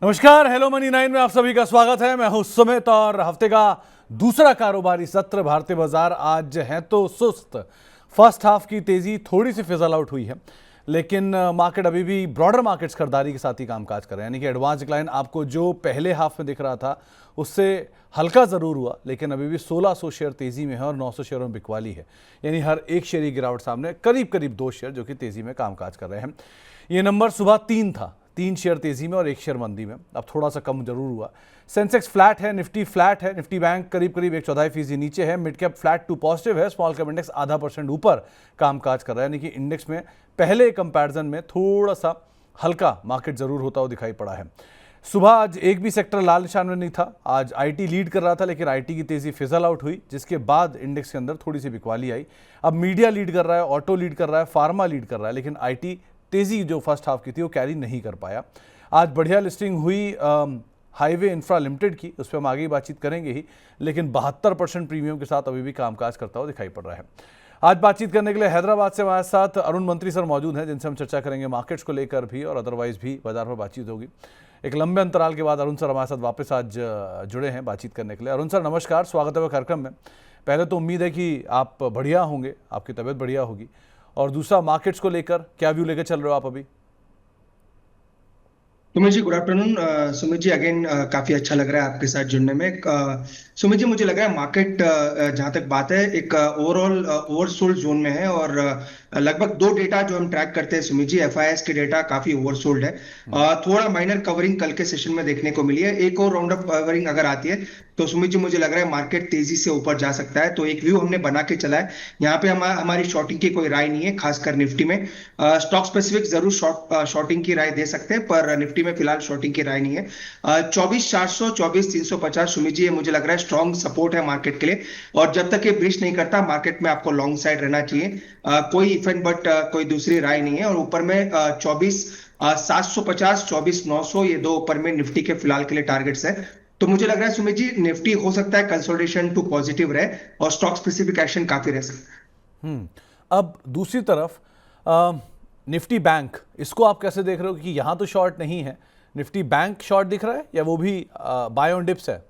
नमस्कार, hello money 9 में आप सभी का स्वागत है। मैं हूं सुमित और हफ्ते का दूसरा कारोबारी सत्र भारतीय बाजार आज है तो सुस्त। फर्स्ट हाफ की तेजी थोड़ी सी फिजल आउट हुई है, लेकिन मार्केट अभी भी ब्रॉडर मार्केट्स खरीदारी के साथ ही कामकाज कर रहे हैं। यानी कि एडवांस डिक्लाइन आपको जो पहले हाफ में दिख रहा था उससे हल्का ज़रूर हुआ, लेकिन अभी भी 1600 शेयर तेजी में है और 900 शेयरों में बिकवाली है। यानी हर एक शेयर की गिरावट सामने, करीब करीब 2 शेयर जो कि तेजी में कामकाज कर रहे हैं। ये नंबर सुबह 3 था, 3 शेयर तेजी में और 1 शेयर मंदी में। अब थोड़ा सा कम जरूर हुआ। सेंसेक्स फ्लैट है, निफ्टी फ्लैट है, निफ्टी बैंक करीब करीब 1/4% नीचे है, mid cap flat to positive है, स्मॉल कैप इंडेक्स 0.5% ऊपर कामकाज कर रहा है। यानी कि इंडेक्स में पहले कंपैरिजन में थोड़ा सा हल्का मार्केट जरूर होता हुआ दिखाई पड़ा है। सुबह आज एक भी सेक्टर लाल निशान में नहीं था। आज आईटी लीड कर रहा था, लेकिन आईटी की तेजी फिजल आउट हुई, जिसके बाद इंडेक्स के अंदर थोड़ी सी बिकवाली आई। अब मीडिया लीड कर रहा है, ऑटो लीड कर रहा है, फार्मा लीड कर रहा है, लेकिन आईटी तेजी जो फर्स्ट हाफ की थी वो कैरी नहीं कर पाया। आज बढ़िया लिस्टिंग हुई हाईवे इंफ्रा लिमिटेड की, उस पर हम आगे ही बातचीत करेंगे ही, लेकिन 72% प्रीमियम के साथ अभी भी कामकाज करता हुआ दिखाई पड़ रहा है। आज बातचीत करने के लिए हैदराबाद से हमारे साथ अरुण मंत्री सर मौजूद हैं, जिनसे हम चर्चा करेंगे मार्केट्स को लेकर भी और अदरवाइज भी बाजार पर बातचीत होगी। एक लंबे अंतराल के बाद अरुण सर हमारे साथ वापस आज जुड़े हैं बातचीत करने के लिए। अरुण सर नमस्कार, स्वागत है कार्यक्रम में। पहले तो उम्मीद है कि आप बढ़िया होंगे, आपकी तबीयत बढ़िया होगी, और दूसरा मार्केट्स को लेकर क्या व्यू लेकर चल रहे हो आप अभी? Sumit ji good afternoon. Sumit ji again काफी अच्छा लग रहा है आपके साथ जुड़ने में। सुमित जी मुझे लग रहा है मार्केट जहां तक बात है एक ओवरऑल ओवरसोल्ड जोन में है, और लगभग 2 डेटा जो हम ट्रैक करते हैं सुमित जी, एफआईएस के डेटा काफी ओवरसोल्ड है। थोड़ा माइनर कवरिंग कल के सेशन में देखने को मिली है। एक और राउंड ऑफ कवरिंग अगर आती है तो सुमित जी मुझे लग रहा है मार्केट तेजी से ऊपर जा सकता है। तो एक व्यू हमने बना के चला है। यहाँ पे हमारी शॉर्टिंग की कोई राय नहीं है, खासकर निफ्टी में। स्टॉक स्पेसिफिक जरूर शॉर्टिंग की राय दे सकते हैं, पर निफ्टी में फिलहाल शॉर्टिंग की राय नहीं है। 24,400 24,350 सुमित जी, ये मुझे लग रहा है स्ट्रॉन्ग सपोर्ट है मार्केट के लिए, और जब तक ये ब्रीच नहीं करता मार्केट में आपको लॉन्ग साइड रहना चाहिए। कोई इफेक्ट बट कोई दूसरी राय नहीं है। और ऊपर में 24,750 24,900 ये 2 ऊपर में निफ्टी के फिलहाल के लिए टारगेट्स है। तो मुझे लग रहा है सुमित जी निफ्टी हो सकता है कंसोलिडेशन टू पॉजिटिव रहे, और स्टॉक स्पेसिफिक एक्शन काफी रह सकता है। अब दूसरी तरफ निफ्टी बैंक, इसको आप कैसे देख रहे हो कि यहाँ तो शॉर्ट नहीं है, निफ्टी बैंक शॉर्ट दिख रहा है या वो भी बाय ऑन डिप्स है?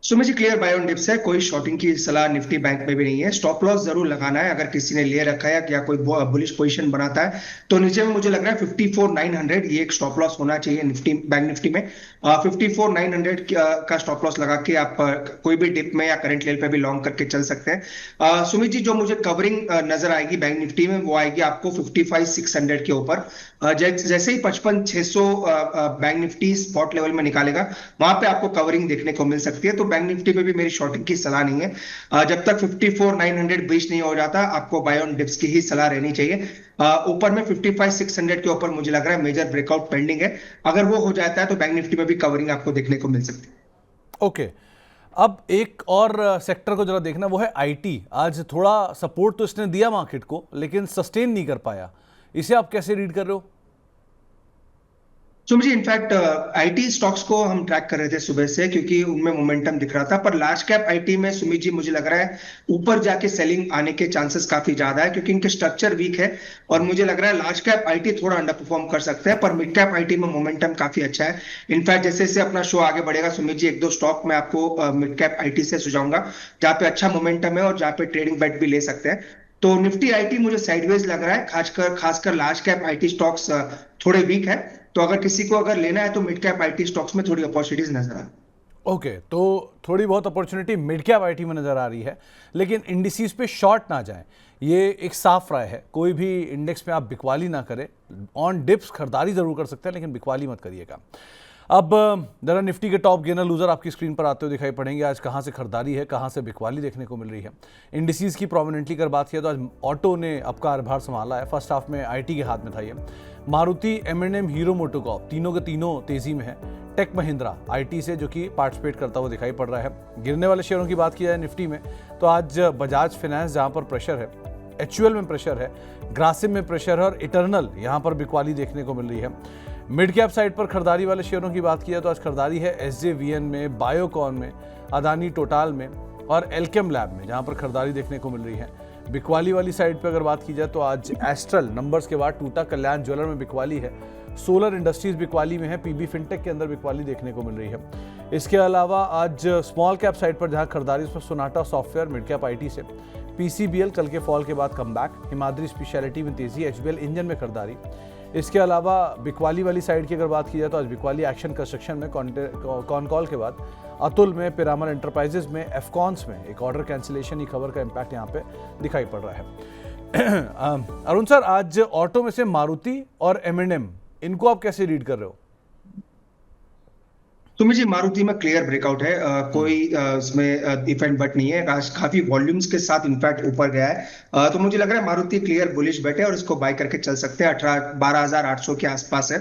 Sumit ji clear by on dips है, कोई शॉर्टिंग की सलाह निफ्टी बैंक में भी नहीं है। स्टॉप लॉस जरूर लगाना है अगर किसी ने ले रखा है या कोई बुलिश पोजीशन बनाता है तो नीचे में मुझे लग रहा है 54,900 ये एक स्टॉप लॉस होना चाहिए निफ्टी बैंक निफ्टी में। 54,900 का स्टॉप लॉस लगा के आप कोई भी डिप में या करंट लेवल पे भी लॉन्ग करके चल सकते हैं। सुमित जी जो मुझे कवरिंग नजर आएगी बैंक निफ्टी में वो आएगी आपको 55,600 के ऊपर। जैसे ही 55,600 बैंक निफ्टी स्पॉट लेवल में निकालेगा वहां पे आपको कवरिंग देखने को मिल सकती है। तो बैंक निफ्टी पे भी मेरी शॉर्टिंग की सलाह नहीं है। जब तक 54,900 ब्रीच नहीं हो जाता आपको बाय ऑन डिप्स की ही सलाह रहनी चाहिए। ऊपर में 55,600 के ऊपर मुझे लग रहा है मेजर ब्रेकआउट पेंडिंग है। अगर वो हो जाता है तो बैंक निफ्टी में भी कवरिंग आपको देखने को मिल सकती है। ओके, अब एक और सेक्टर को जरा देखना, वो है आईटी। आज थोड़ा सपोर्ट तो इसने दिया मार्केट को, लेकिन सस्टेन नहीं कर पाया। इसे आप कैसे रीड कर रहे हो? मुझे इनफैक्ट आईटी स्टॉक्स को हम ट्रैक कर रहे थे सुबह से, क्योंकि उनमें मोमेंटम दिख रहा था। पर लार्ज कैप आईटी में सुमित जी मुझे लग रहा है ऊपर जाके सेलिंग आने के चांसेस काफी ज्यादा है, क्योंकि इनके स्ट्रक्चर वीक है। और मुझे लग रहा है लार्ज कैप आईटी थोड़ा अंडर परफॉर्म कर सकते हैं, पर मिड कैप आईटी में मोमेंटम काफी अच्छा है। इनफैक्ट जैसे जैसे अपना शो आगे बढ़ेगा सुमित जी 1-2 स्टॉक मैं आपको मिड कैप आईटी से सुझाऊंगा जहाँ पे अच्छा मोमेंटम है और जहाँ पे ट्रेडिंग बेट भी ले सकते हैं। तो निफ्टी आईटी मुझे साइडवेज लग रहा है, खासकर लार्ज कैप आईटी स्टॉक्स थोड़े वीक है। तो अगर किसी को अगर लेना है तो मिड कैप आईटी स्टॉक्स में थोड़ी अपॉर्चुनिटीज नजर आ। ओके, तो थोड़ी बहुत अपॉर्चुनिटी मिड कैप आईटी में नजर आ रही है, लेकिन इंडिसेस पे शॉर्ट ना जाएं, ये एक साफ राय है। कोई भी इंडेक्स में आप बिकवाली ना करें। ऑन डिप्स खरीदारी जरूर कर सकते हैं, लेकिन बिकवाली मत करिएगा। अब जरा निफ्टी के टॉप गेनर लूजर आपकी स्क्रीन पर आते हुए दिखाई पड़ेंगे। आज कहाँ से खरीदारी है, कहाँ से बिकवाली देखने को मिल रही है। इंडिसेस की प्रोमिनेंटली अगर बात किया तो आज ऑटो ने अपका कार्यभार संभाला है। फर्स्ट हाफ में आईटी के हाथ में था ये। मारुति, M&M, हीरो मोटोकॉर्प तीनों के तीनों तेजी में है। टेक महिंद्रा आईटी से जो कि पार्टिसिपेट करता हुआ दिखाई पड़ रहा है। गिरने वाले शेयरों की बात की जाए निफ्टी में तो आज बजाज फाइनेंस जहाँ पर प्रेशर है, HUL में प्रेशर है, ग्रासिम में प्रेशर है और इटर्नल यहाँ पर बिकवाली देखने को मिल रही है। मिड कैप साइड पर खरीदारी वाले शेयरों की बात की जाए तो आज खरीदारी है SJVN में, बायोकॉन में, अदानी टोटाल में और एल्केम लैब में, जहां पर खरीदारी देखने को मिल रही है। बिकवाली वाली साइड पे अगर बात की जाए तो आज एस्ट्रल नंबर्स के बाद टूटा, कल्याण ज्वेलर में बिकवाली है, सोलर इंडस्ट्रीज बिकवाली में है, PB फिनटेक के अंदर बिकवाली देखने को मिल रही है। इसके अलावा आज स्मॉल कैप साइड पर जहां खरीदारी उसमें Sonata software, mid cap IT से, PCBL कल के फॉल के बाद कम बैक, हिमाद्री स्पेशलिटी में तेजी, HBL इंजन में खरीदारी। इसके अलावा बिकवाली वाली साइड की अगर बात की जाए तो आज बिकवाली एक्शन कंस्ट्रक्शन में कॉनकॉल के बाद, अतुल में, पिरामल एंटरप्राइजेज में, एफकॉन्स में एक ऑर्डर कैंसिलेशन की खबर का इम्पैक्ट यहाँ पे दिखाई पड़ रहा है। अरुण सर, आज ऑटो में से मारुति और M&M, इनको आप कैसे रीड कर रहे हो? सुमित जी, मारुति में क्लियर ब्रेकआउट है, कोई इसमें इफेक्ट बट नहीं है, आज काफी वॉल्यूम्स के साथ इनफैक्ट ऊपर गया है, तो मुझे लग रहा है मारुति क्लियर बुलिश बेट है और इसको बाय करके चल सकते हैं। 12,800 के आसपास है,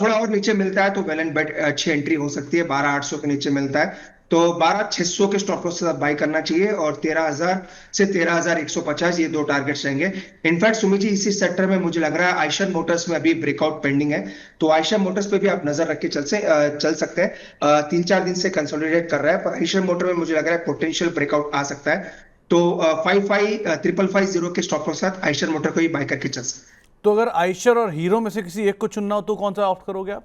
थोड़ा और नीचे मिलता है तो वेल एंड बेट अच्छी एंट्री हो सकती है। 12,800 के नीचे मिलता है तो 12,600 के स्टॉप लॉस के साथ बाय करना चाहिए और 13,000 से 13,150 ये दो टारगेट्स रहेंगे। इनफैक्ट सुमित जी, इसी सेक्टर में मुझे लग रहा है आयशर मोटर्स में अभी ब्रेकआउट पेंडिंग है, तो आयशर मोटर्स पे भी आप नजर रख के चल सकते हैं। 3-4 दिन से कंसोलिडेट कर रहा है, पर आयशर मोटर में मुझे लग रहा है पोटेंशियल ब्रेकआउट आ सकता है, तो 55,550 के स्टॉप लॉस के साथ आयशर मोटर को ही बाय करके चल सकते हैं। तो अगर आयशर और हीरो में से किसी एक को चुनना हो तो कौन सा ऑप्ट करोगे आप?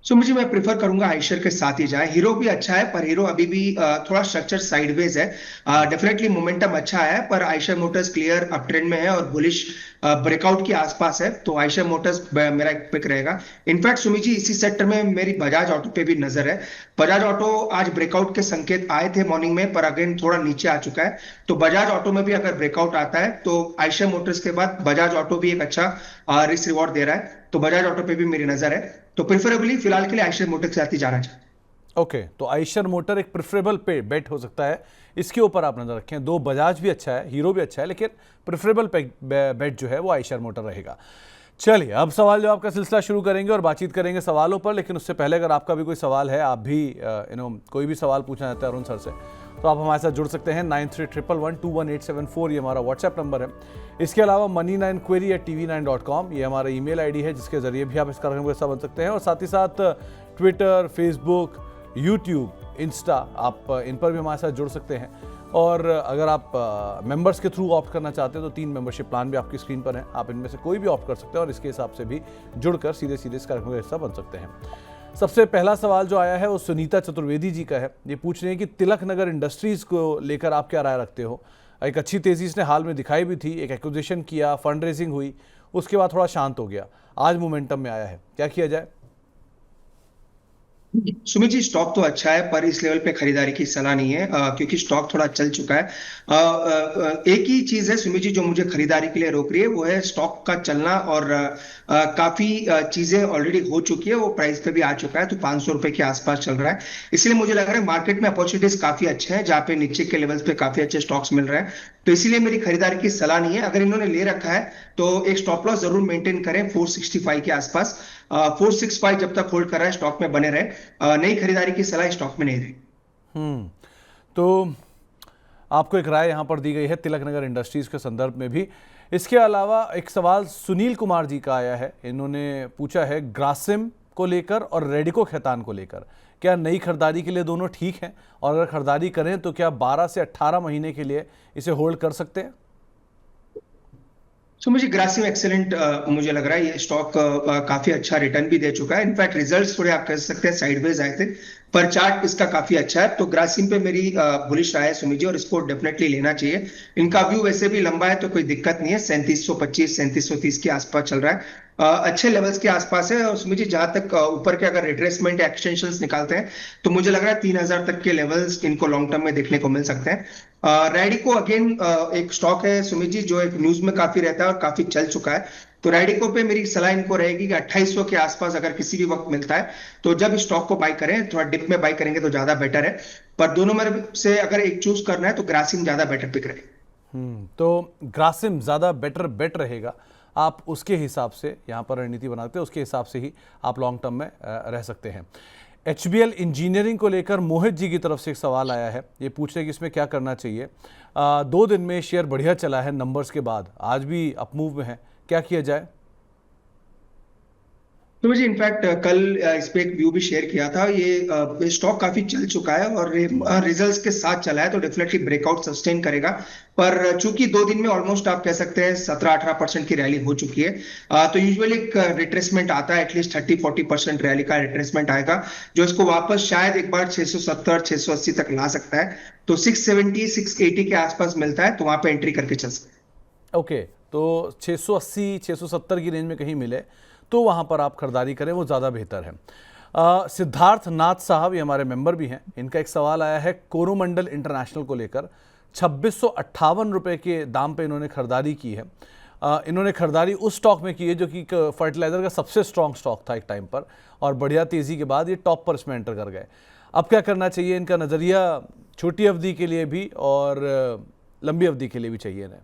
मुझे मैं प्रिफर करूंगा आयशर के साथ ही जाए। हीरो भी अच्छा है पर हीरो अभी भी थोड़ा स्ट्रक्चर साइडवेज है, डेफिनेटली मोमेंटम अच्छा है पर Eicher Motors clear up trend में है और बुलिश ब्रेकआउट के आसपास है, तो आयशर मोटर्स मेरा एक पिक रहेगा। इनफैक्ट सुमित जी, इसी सेक्टर में मेरी बजाज ऑटो पे भी नजर है। बजाज ऑटो आज ब्रेकआउट के संकेत आए थे मॉर्निंग में, पर अगेन थोड़ा नीचे आ चुका है, तो बजाज ऑटो में भी अगर ब्रेकआउट आता है तो आयशर मोटर्स के बाद बजाज ऑटो भी एक अच्छा रिस्क रिवॉर्ड दे रहा है, तो बजाज ऑटो पे भी मेरी नजर है, तो प्रेफरेबली फिलहाल के लिए आयशर मोटर के साथ ही जाना चाहिए। ओके, तो आयशर मोटर एक प्रेफरेबल पे बेट हो सकता है, इसके ऊपर आप नजर रखें। दो बजाज भी अच्छा है, हीरो भी अच्छा है, लेकिन प्रेफरेबल बेट जो है वो आयशर मोटर रहेगा। चलिए, अब सवाल जवाब का सिलसिला शुरू करेंगे और बातचीत करेंगे सवालों पर, लेकिन उससे पहले अगर आपका भी कोई सवाल है, आप भी कोई भी सवाल पूछना चाहते हैं अरुण सर से, तो आप हमारे साथ जुड़ सकते हैं। 9311211874 ये हमारा व्हाट्सएप नंबर है। इसके अलावा money9query@tv9.com ये हमारा ईमेल आईडी है, जिसके जरिए भी आप इस कार्यक्रम का हिस्सा बन सकते हैं, और साथ ही साथ ट्विटर, फेसबुक, यूट्यूब, इंस्टा, आप इन पर भी हमारे साथ जुड़ सकते हैं। और अगर आप मेंबर्स के थ्रू ऑप्ट करना चाहते हैं तो 3 मेंबरशिप प्लान भी आपकी स्क्रीन पर हैं, आप इनमें से कोई भी ऑप्ट कर सकते हैं और इसके हिसाब से भी जुड़कर सीधे सीधे इस कार्यक्रम का हिस्सा बन सकते हैं। सबसे पहला सवाल जो आया है वो सुनीता चतुर्वेदी जी का है। ये पूछ रहे हैं कि तिलक नगर इंडस्ट्रीज को लेकर आप क्या राय रखते हो? एक अच्छी तेजी इसने हाल में दिखाई भी थी, एक एक्विजिशन किया, फंड रेजिंग हुई, उसके बाद थोड़ा शांत हो गया, आज मोमेंटम में आया है, क्या किया जाए? सुमित जी, स्टॉक तो अच्छा है पर इस लेवल पे खरीदारी की सलाह नहीं है, क्योंकि स्टॉक थोड़ा चल चुका है। एक ही चीज है सुमित जी जो मुझे खरीदारी के लिए रोक रही है, वो है स्टॉक का चलना, और काफी चीजें ऑलरेडी हो चुकी है, वो प्राइस पे भी आ चुका है, तो 500 रुपए के आसपास चल रहा है। इसलिए मुझे लग रहा है मार्केट में अपॉर्चुनिटीज काफी अच्छे हैं, जहाँ पे नीचे के लेवल्स पे काफी अच्छे स्टॉक्स मिल रहे हैं, तो इसीलिए मेरी खरीदारी की सलाह नहीं है। अगर इन्होंने ले रखा है तो एक स्टॉप लॉस जरूर मेंटेन करें 465 के आसपास। 465 जब तक होल्ड कर रहा है स्टॉक में बने रहे, नई खरीदारी की सलाह स्टॉक में नहीं रही। तो आपको एक राय यहाँ पर दी गई है तिलक नगर इंडस्ट्रीज के संदर्भ में भी। इसके अलावा एक सवाल सुनील कुमार जी का आया है, इन्होंने पूछा है ग्रासिम को लेकर और रेडिको खैतान को लेकर, क्या नई खरीदारी के लिए दोनों ठीक हैं, और अगर खरीदारी करें तो क्या 12 से 18 महीने के लिए इसे होल्ड कर सकते हैं? मुझे ग्रासिम एक्सेलेंट मुझे लग रहा है, ये स्टॉक काफी अच्छा रिटर्न भी दे चुका है। इनफैक्ट रिजल्ट्स थोड़े आप कह सकते हैं साइडवेज आए थे, पर चार्ट इसका काफी अच्छा है, तो ग्रासिम पे मेरी बुलिश राय है सुमित जी, और इसको डेफिनेटली लेना चाहिए। इनका व्यू वैसे भी लंबा है तो कोई दिक्कत नहीं है, 3725 3730 के आसपास चल रहा है, अच्छे लेवल्स के आसपास है। और सुमित जी, जहां तक ऊपर के अगर रिट्रेसमेंट एक्सटेंशंस निकालते हैं तो मुझे लग रहा है 3000 तक के लेवल्स इनको लॉन्ग टर्म में देखने को मिल सकते हैं। रैडिको अगेन एक स्टॉक है सुमित जी जो एक न्यूज में काफी रहता है और काफी चल चुका है, तो रैडिको पे मेरी सलाह इनको रहेगी कि 2800 के आसपास अगर किसी भी वक्त मिलता है तो जब स्टॉक को बाय करें, थोड़ा डिप में बाय करेंगे तो ज्यादा बेटर है, पर दोनों में से अगर एक चूज करना है तो ग्रासिम ज्यादा बेटर पिक रहे। तो ग्रासिम ज़्यादा बेटर बेट रहेगा, आप उसके हिसाब से यहाँ पर रणनीति बनाते हैं, उसके हिसाब से ही आप लॉन्ग टर्म में रह सकते हैं। HBL इंजीनियरिंग को लेकर मोहित जी की तरफ से एक सवाल आया है, ये पूछ रहे हैं कि इसमें क्या करना चाहिए। 2 दिन में शेयर बढ़िया चला है नंबर्स के बाद, आज भी अपमूव में है, क्या किया जाए? तो मुझे इनफैक्ट कल इस पे एक व्यू भी शेयर किया था। ये स्टॉक काफी चल चुका है और रिजल्ट्स के साथ चला है, तो डेफिनेटली ब्रेकआउट सस्टेन करेगा। पर चूंकि 2 दिन में ऑलमोस्ट आप कह सकते हैं 17-18% की रैली हो चुकी है, तो यूजुअली एक रिट्रेसमेंट आता है, एटलीस्ट 30-40% रैली का रिट्रेसमेंट आएगा, जो इसको वापस शायद एक बार 670-680 तक ला सकता है। तो 670-680 के आसपास मिलता है, तो वहां पे एंट्री करके चल सकते हैं। ओके, तो 680 670 की रेंज में कहीं मिले तो वहाँ पर आप खरीदारी करें, वो ज़्यादा बेहतर है। सिद्धार्थ नाथ साहब, ये हमारे मेंबर भी हैं, इनका एक सवाल आया है कोरोमंडल इंटरनेशनल को लेकर। 2658 रुपये के दाम पे इन्होंने खरीदारी की है। इन्होंने खरीदारी उस स्टॉक में की है जो कि फर्टिलाइज़र का सबसे स्ट्रॉन्ग स्टॉक था एक टाइम पर, और बढ़िया तेज़ी के बाद ये टॉप पर इसमें एंटर कर गए। अब क्या करना चाहिए, इनका नज़रिया छोटी अवधि के लिए भी और लंबी अवधि के लिए भी चाहिए इन्हें?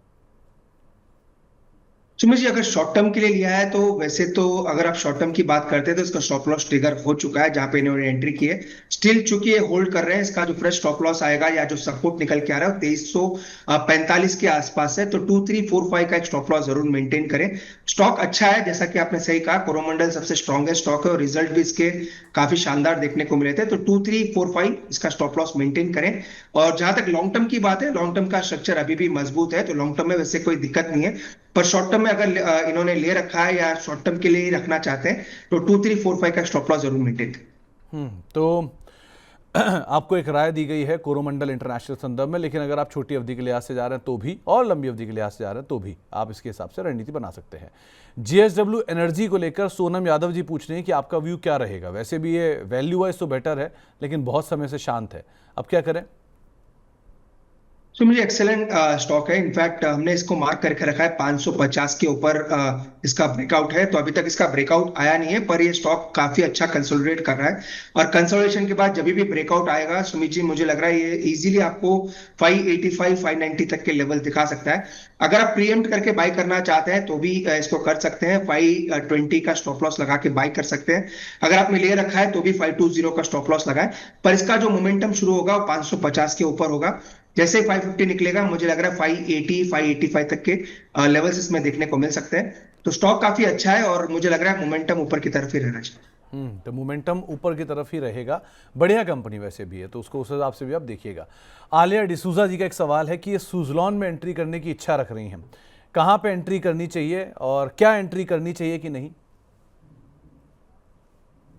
सुमित जी, अगर शॉर्ट टर्म के लिए लिया है तो वैसे तो अगर आप शॉर्ट टर्म की बात करते हैं तो इसका स्टॉप लॉस ट्रिगर हो चुका है जहां पे इन्होंने एंट्री की है। स्टिल चूंकि ये होल्ड कर रहे हैं, इसका जो फ्रेश स्टॉप लॉस आएगा या जो सपोर्ट निकल के आ रहा है 2345 के आसपास है, तो 2345 का एक स्टॉप लॉस जरूर मेंटेन करें। स्टॉक अच्छा है, जैसा कि आपने सही कहा, कोरोमंडल सबसे स्ट्रॉन्गेस्ट स्टॉक है और रिजल्ट भी इसके काफी शानदार देखने को मिले थे, तो 2345 इसका स्टॉप लॉस मेंटेन करें। और जहां तक लॉन्ग टर्म की बात है, लॉन्ग टर्म का स्ट्रक्चर अभी भी मजबूत है, तो लॉन्ग टर्म में वैसे कोई दिक्कत नहीं है। पर शॉर्ट टर्म में अगर इन्होंने ले रखा है या शॉर्ट टर्म के लिए ही रखना चाहते हैं, तो 2345 का स्टॉप लॉस जरूर मेंटेन करें। तो आपको एक राय दी गई है कोरोमंडल इंटरनेशनल संदर्भ में, लेकिन अगर आप छोटी अवधि के लिहाज से जा रहे हैं तो भी, और लंबी अवधि के लिहाज से जा रहे हैं तो भी, आप इसके हिसाब से रणनीति बना सकते हैं। JSW एनर्जी को लेकर सोनम यादव जी पूछ रहे हैं कि आपका व्यू क्या रहेगा। वैसे भी ये वैल्यू वाइज तो बेटर है, लेकिन बहुत समय से शांत है, अब क्या करें? तो मुझे एक्सेलेंट स्टॉक है। इनफैक्ट हमने इसको मार्क करके रखा है 550 के ऊपर इसका ब्रेकआउट है, तो अभी तक इसका ब्रेकआउट आया नहीं है, पर ये स्टॉक काफी अच्छा कंसोलिडेट कर रहा है। और कंसोलिडेशन के बाद जब भी ब्रेकआउट आएगा सुमित जी, मुझे लग रहा है ये इजीली आपको 585 590 तक के लेवल दिखा सकता है। अगर आप प्रीएम्प्ट करके बाय करना चाहते हैं तो भी इसको कर सकते हैं, 520 का स्टॉप लॉस लगा के बाय कर सकते हैं। अगर आपने ले रखा है तो भी 520 का स्टॉप लॉस लगाएं, पर इसका जो मोमेंटम शुरू होगा वो 550 के ऊपर होगा। जैसे 550 निकलेगा, मुझे लग रहा है 580 585 तक के लेवल्स इसमें देखने को मिल सकते हैं। तो स्टॉक काफी अच्छा है और मुझे लग रहा है मोमेंटम ऊपर की तरफ ही रहना चाहिए। तो मोमेंटम ऊपर की तरफ ही रहेगा। बढ़िया कंपनी वैसे भी है, तो उसको उस हिसाब से भी आप देखिएगा। आलिया डिसूजा जी का एक सवाल है कि ये सुजलॉन में एंट्री करने की इच्छा रख रही हैं, कहाँ पे एंट्री करनी चाहिए और क्या एंट्री करनी चाहिए कि नहीं?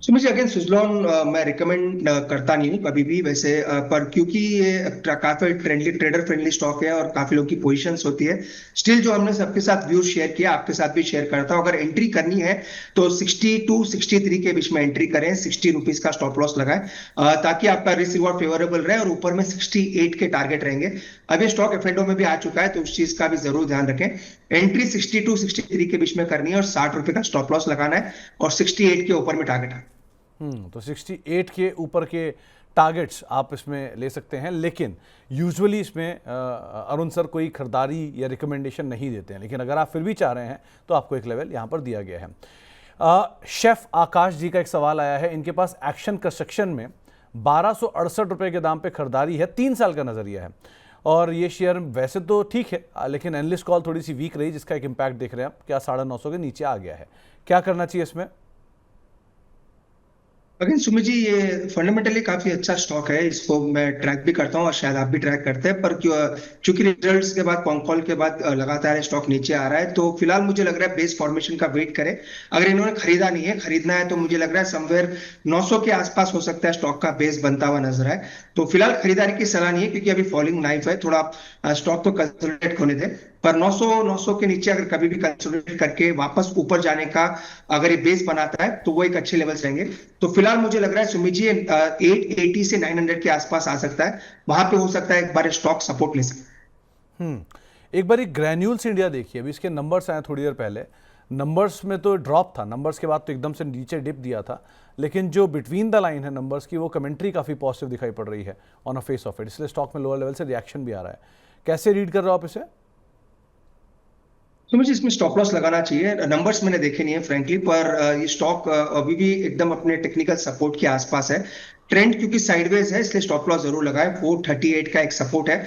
सो मुझे अगेन सुजलॉन मैं रिकमेंड करता नहीं हूँ कभी भी वैसे, पर क्योंकि ये काफी ट्रेडर फ्रेंडली स्टॉक है और काफी लोगों की पोजीशंस होती है। स्टिल जो हमने सबके साथ व्यू शेयर किया, आपके साथ भी शेयर करता हूँ, अगर एंट्री करनी है तो 62-63 के बीच में एंट्री करें, 60 रुपीज का स्टॉप लॉस लगाएं, ताकि आपका रिस्क रिवॉर्ड फेवरेबल रहे और ऊपर में 68 के टारगेट रहेंगे। अब ये स्टॉक एफएनडो में भी आ चुका है, तो उस चीज का भी जरूर ध्यान रखें। एंट्री 62-63 के बीच में करनी है और 60 रुपए का स्टॉप लॉस लगाना है और 68 के ऊपर में टारगेट है। तो 68 के ऊपर के टारगेट्स आप इसमें ले सकते हैं, लेकिन यूजुअली इसमें अरुण सर कोई खरीदारी या रिकमेंडेशन नहीं देते हैं, लेकिन अगर आप फिर भी चाह रहे हैं तो आपको एक लेवल यहाँ पर दिया गया है। शेफ आकाश जी का एक सवाल आया है, इनके पास एक्शन कंस्ट्रक्शन में 1268 रुपये के दाम पे खरीदारी है, 3 साल का नज़रिया है, और ये शेयर वैसे तो ठीक है, लेकिन एनालिस्ट कॉल थोड़ी सी वीक रही, जिसका एक इम्पैक्ट देख रहे हैं आप, क्या 950 के नीचे आ गया है। क्या करना चाहिए इसमें? अगेन सुमित जी, ये फंडामेंटली काफी अच्छा स्टॉक है, इसको मैं ट्रैक भी करता हूँ और शायद आप भी ट्रैक करते हैं, पर क्योंकि रिजल्ट्स के बाद कॉल के बाद लगातार स्टॉक नीचे आ रहा है, तो फिलहाल मुझे लग रहा है बेस फॉर्मेशन का वेट करें। अगर इन्होंने खरीदा नहीं है, खरीदना है, तो मुझे लग रहा है समवेयर 900 के आसपास हो सकता है स्टॉक का बेस बनता हुआ नजर है। तो फिलहाल खरीदारी की सलाह नहीं है, क्योंकि अभी फॉलिंग नाइफ है, थोड़ा स्टॉक तो कंसोलिडेट होने दे, पर 900 के नीचे अगर कभी भी कंसोलिडेट करके वापस ऊपर जाने का अगर ये बेस बनाता है तो वो एक अच्छे लेवल्स रहेंगे। तो फिलहाल मुझे लग रहा है सुमित जी 880 से 900 के आसपास आ सकता है, वहां पे हो सकता है एक बार स्टॉक सपोर्ट ले सकता है। एक बार ग्रैन्यूल्स इंडिया देखिए, अभी इसके नंबर्स आए थोड़ी देर पहले, नंबर्स में तो ड्रॉप था, नंबर्स के बाद तो एकदम से नीचे डिप दिया था, लेकिन जो बिटवीन द लाइन है नंबर्स की, वो कमेंट्री काफ़ी पॉजिटिव दिखाई पड़ रही है on a face of it, इसलिए स्टॉक में लोअर लेवल से रिएक्शन भी आ रहा है। कैसे रीड कर रहे हो आप इसे? तो मुझे इसमें स्टॉप लॉस लगाना चाहिए। नंबर्स मैंने देखे नहीं है फ्रेंकली, पर ये स्टॉक अभी भी एकदम अपने टेक्निकल सपोर्ट के आसपास है। ट्रेंड क्योंकि साइडवेज है इसलिए स्टॉप लॉस जरूर लगाएं। 438 का एक सपोर्ट है,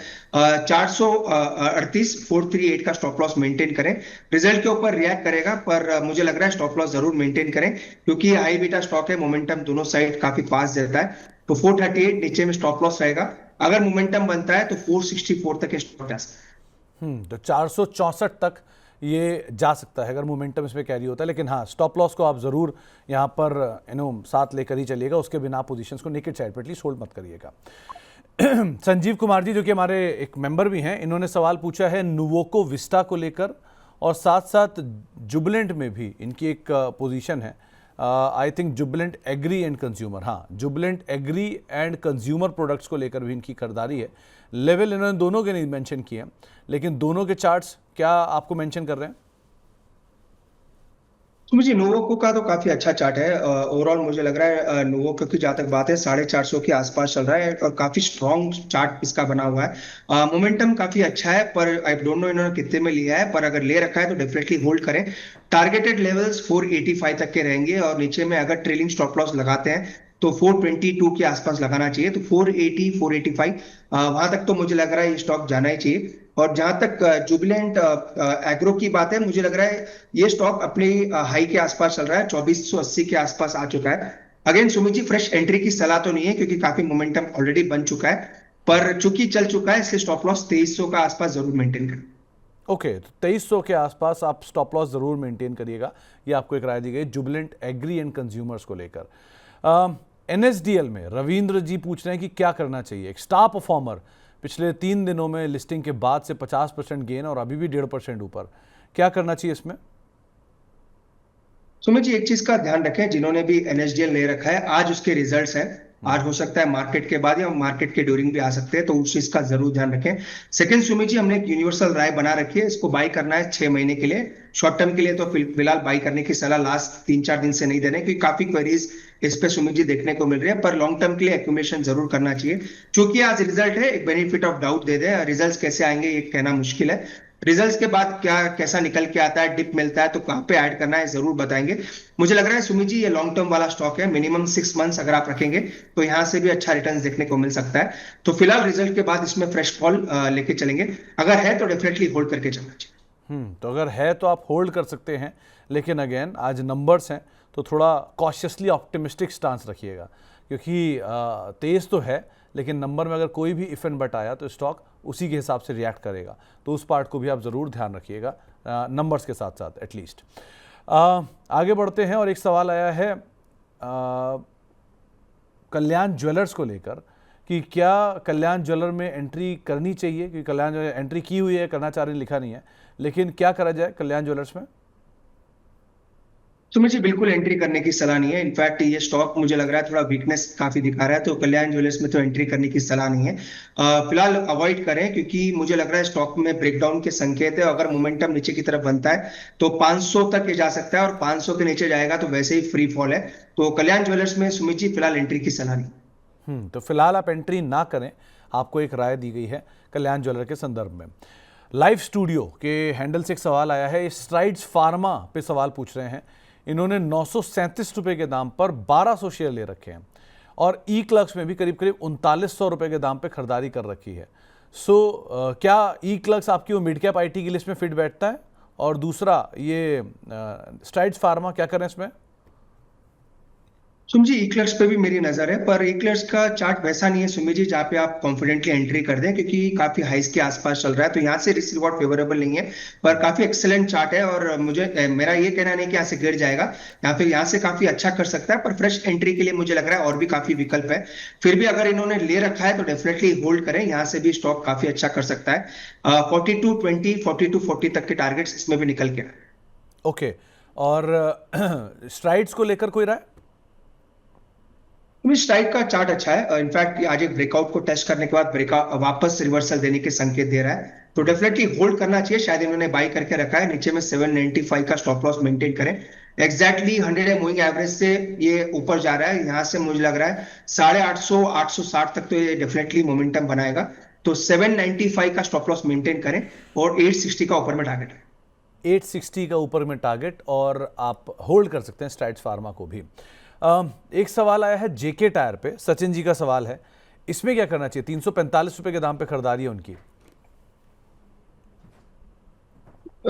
438 438 का स्टॉप लॉस मेंटेन करें। रिजल्ट के ऊपर रिएक्ट करेगा, पर मुझे लग रहा है स्टॉप लॉस जरूर मेंटेन करें, क्योंकि हाई बीटा स्टॉक है, मोमेंटम दोनों साइड काफी फास्ट देता है। तो 438 नीचे में स्टॉप लॉस रहेगा। अगर मोमेंटम बनता है तो 464 तक स्टॉप जा सकता है। तो 464 तक ये जा सकता है अगर मोमेंटम इसमें कैरी होता है, लेकिन हाँ स्टॉप लॉस को आप ज़रूर यहाँ पर साथ लेकर ही चलिएगा, उसके बिना आप पोजीशंस को नेकेड साइड पर एटलीस्ट होल्ड मत करिएगा। संजीव कुमार जी जो कि हमारे एक मेंबर भी हैं, इन्होंने सवाल पूछा है नुवोको विस्टा को लेकर, और साथ साथ जुबिलेंट में भी इनकी एक पोजीशन है। I think Jubilant Agri and Consumer, हाँ जुबिलेंट एग्री एंड कंज्यूमर प्रोडक्ट्स को लेकर भी इनकी खरीदारी है। लेवल इन्होंने दोनों के नहीं मेंशन किए हैं, लेकिन दोनों के चार्ट्स क्या आपको मेंशन कर रहे हैं? तो मुझे नोवोको का तो काफी अच्छा चार्ट है। ओवरऑल मुझे लग रहा है नोवोको की जहां तक बात है 450 के आसपास चल रहा है और काफी स्ट्रॉन्ग चार्ट इसका बना हुआ है। मोमेंटम काफी अच्छा है, पर आई डोंट नो इन्होंने कितने में लिया है, पर अगर ले रखा है तो डेफिनेटली होल्ड करें। टारगेटेड लेवल्स 485 तक के रहेंगे, और नीचे में अगर ट्रेलिंग स्टॉप लॉस लगाते हैं तो 422 के आसपास लगाना चाहिए। तो 480 485 वहां तक तो मुझे लग रहा है ये स्टॉक जाना ही चाहिए। और जहां तक जुबिलेंट एग्रो की बात है, मुझे लग रहा है ये स्टॉक अपने हाई के आसपास चल रहा है, 2480 के आसपास आ चुका है। Again Sumit ji, fresh entry की सलाह तो नहीं है क्योंकि काफी मोमेंटम ऑलरेडी बन चुका है, पर चूंकि चल चुका है इसलिए स्टॉप लॉस 2300 का आसपास जरूर मेंटेन करें। ओके, तो 2300 के आसपास आप स्टॉप लॉस ज़रूर मेंटेन करिएगा, ये आपको एक राय दी गई जुबिलेंट एग्री एंड कंज्यूमर्स को लेकर। एनएसडीएल में रविंद्र जी पूछ रहे हैं कि क्या करना चाहिए। एक स्टार परफॉर्मर, पिछले 3 दिनों में लिस्टिंग के बाद से 50% गेन और अभी भी 1.5% ऊपर, क्या करना चाहिए इसमें? सुमित जी, एक चीज का ध्यान रखें, जिन्होंने भी एनएसडीएल ले रखा है आज उसके रिजल्ट्स हैं, आज हो सकता है मार्केट के बाद या मार्केट के ड्यूरिंग भी आ सकते हैं, तो उस चीज का जरूर ध्यान रखें। सेकंड सुमित जी, हमने एक यूनिवर्सल राय बना रखी है, इसको बाई करना है 6 महीने के लिए। शॉर्ट टर्म के लिए तो फिलहाल बाई करने की सलाह लास्ट 3-4 दिन से नहीं देने, क्योंकि काफी क्वेरीज इस पे सुमित जी देखने को मिल रही है, पर लॉन्ग टर्म के लिए एक्यूमुलेशन जरूर करना चाहिए। क्योंकि आज रिजल्ट है, एक benefit of doubt they they, result कैसे आएंगे ये कहना मुश्किल है। रिजल्ट्स के बाद क्या कैसा निकल के आता है, डिप मिलता है तो कहां पे ऐड करना है जरूर बताएंगे। मुझे लग रहा है सुमित जी ये लॉन्ग टर्म वाला स्टॉक है, मिनिमम 6 मंथ्स अगर आप रखेंगे तो यहां से भी अच्छा रिटर्न देखने को मिल सकता है। तो फिलहाल रिजल्ट के बाद इसमें फ्रेश कॉल लेके चलेंगे, अगर है तो डेफिनेटली होल्ड करके चलना चाहिए। तो अगर है तो आप होल्ड कर सकते हैं, लेकिन अगेन आज नंबर्स हैं तो थोड़ा कॉशियसली ऑप्टिमिस्टिक स्टांस रखिएगा, क्योंकि तेज़ तो है लेकिन नंबर में अगर कोई भी इफ एंड बट आया तो स्टॉक उसी के हिसाब से रिएक्ट करेगा, तो उस पार्ट को भी आप ज़रूर ध्यान रखिएगा नंबर्स के साथ साथ एटलीस्ट। आगे बढ़ते हैं और एक सवाल आया है कल्याण ज्वेलर्स को लेकर कि क्या कल्याण ज्वेलर में एंट्री करनी चाहिए, क्योंकि कल्याण एंट्री की हुई है, करना चाह रहे लिखा नहीं है, लेकिन क्या करा जाए कल्याण ज्वेलर्स में? तो मुझे बिल्कुल एंट्री करने की सलाह नहीं है। इनफैक्ट ये स्टॉक मुझे लग रहा है थोड़ा वीकनेस काफी दिखा रहा है, तो कल्याण ज्वेलर्स में तो एंट्री करने की सलाह नहीं है। फिलहाल अवॉइड करें, क्योंकि मुझे लग रहा है स्टॉक में ब्रेकडाउन के संकेत है। अगर मोमेंटम नीचे की तरफ बनता है तो 500 तक ये जा सकता है, और 500 के नीचे जाएगा तो वैसे ही फ्री फॉल है। तो कल्याण ज्वेलर्स में सुमित जी फिलहाल एंट्री की सलाह नहीं। तो फिलहाल आप एंट्री ना करें, आपको एक राय दी गई है कल्याण ज्वेलर के संदर्भ में। लाइफ स्टूडियो के हैंडल से एक सवाल आया है, स्ट्राइड्स फार्मा पे सवाल पूछ रहे हैं। इन्होंने 937 रुपये के दाम पर 1200 शेयर ले रखे हैं और ई क्लर्क्स में भी करीब करीब 3900 रुपये के दाम पे खरीदारी कर रखी है। क्या ई क्लर्क्स आपकी वो मिड कैप आईटी की लिस्ट में फिट बैठता है? और दूसरा ये स्ट्राइड्स फार्मा क्या करें इसमें? सुमित जी, इक्लर्स पे भी मेरी नजर है, पर इक्लर्स का चार्ट वैसा नहीं है सुमित जी जहाँ पे आप कॉन्फिडेंटली एंट्री कर दें, क्योंकि काफी हाइस के आसपास चल रहा है, तो यहाँ से रिस्क रिवॉर्ड फेवरेबल नहीं है। पर काफी एक्सेलेंट चार्ट है, और मुझे मेरा ये कहना नहीं कि यहाँ से गिर जाएगा, या फिर यहाँ से काफी अच्छा कर सकता है, पर फ्रेश एंट्री के लिए मुझे लग रहा है और भी काफी विकल्प है। फिर भी अगर इन्होंने ले रखा है तो डेफिनेटली होल्ड करें, यहाँ से भी स्टॉक काफी अच्छा कर सकता है। 4220 4240 तक के टारगेट्स इसमें भी निकल के। ओके, और स्ट्राइड्स को लेकर कोई राय? स्ट्राइक का चार्ट अच्छा है, इनफैक्ट आज एक ब्रेकआउट को टेस्ट करने के बाद ब्रेकआउट वापस रिवर्सल देने के संकेत दे रहा है, तो डेफिनेटली होल्ड करना चाहिए। शायद इन्होंने बाई करके रखा है, नीचे में 795 का स्टॉप लॉस मेंटेन करें। एग्जैक्टली 100 मूविंग एवरेज से ये ऊपर जा रहा है, यहाँ से मुझे लग रहा है 850 860 तक तो ये डेफिनेटली मोमेंटम बनाएगा, तो 795 का स्टॉप लॉस मेंटेन करें और 860 का ऊपर में टारगेट है। 860 का ऊपर में टारगेट, और आप होल्ड कर सकते हैं स्ट्राइड्स फार्मा को भी। एक सवाल आया है जेके टायर पे, सचिन जी का सवाल है, इसमें क्या करना चाहिए? 345 रुपए के दाम पे खरीदारी है उनकी।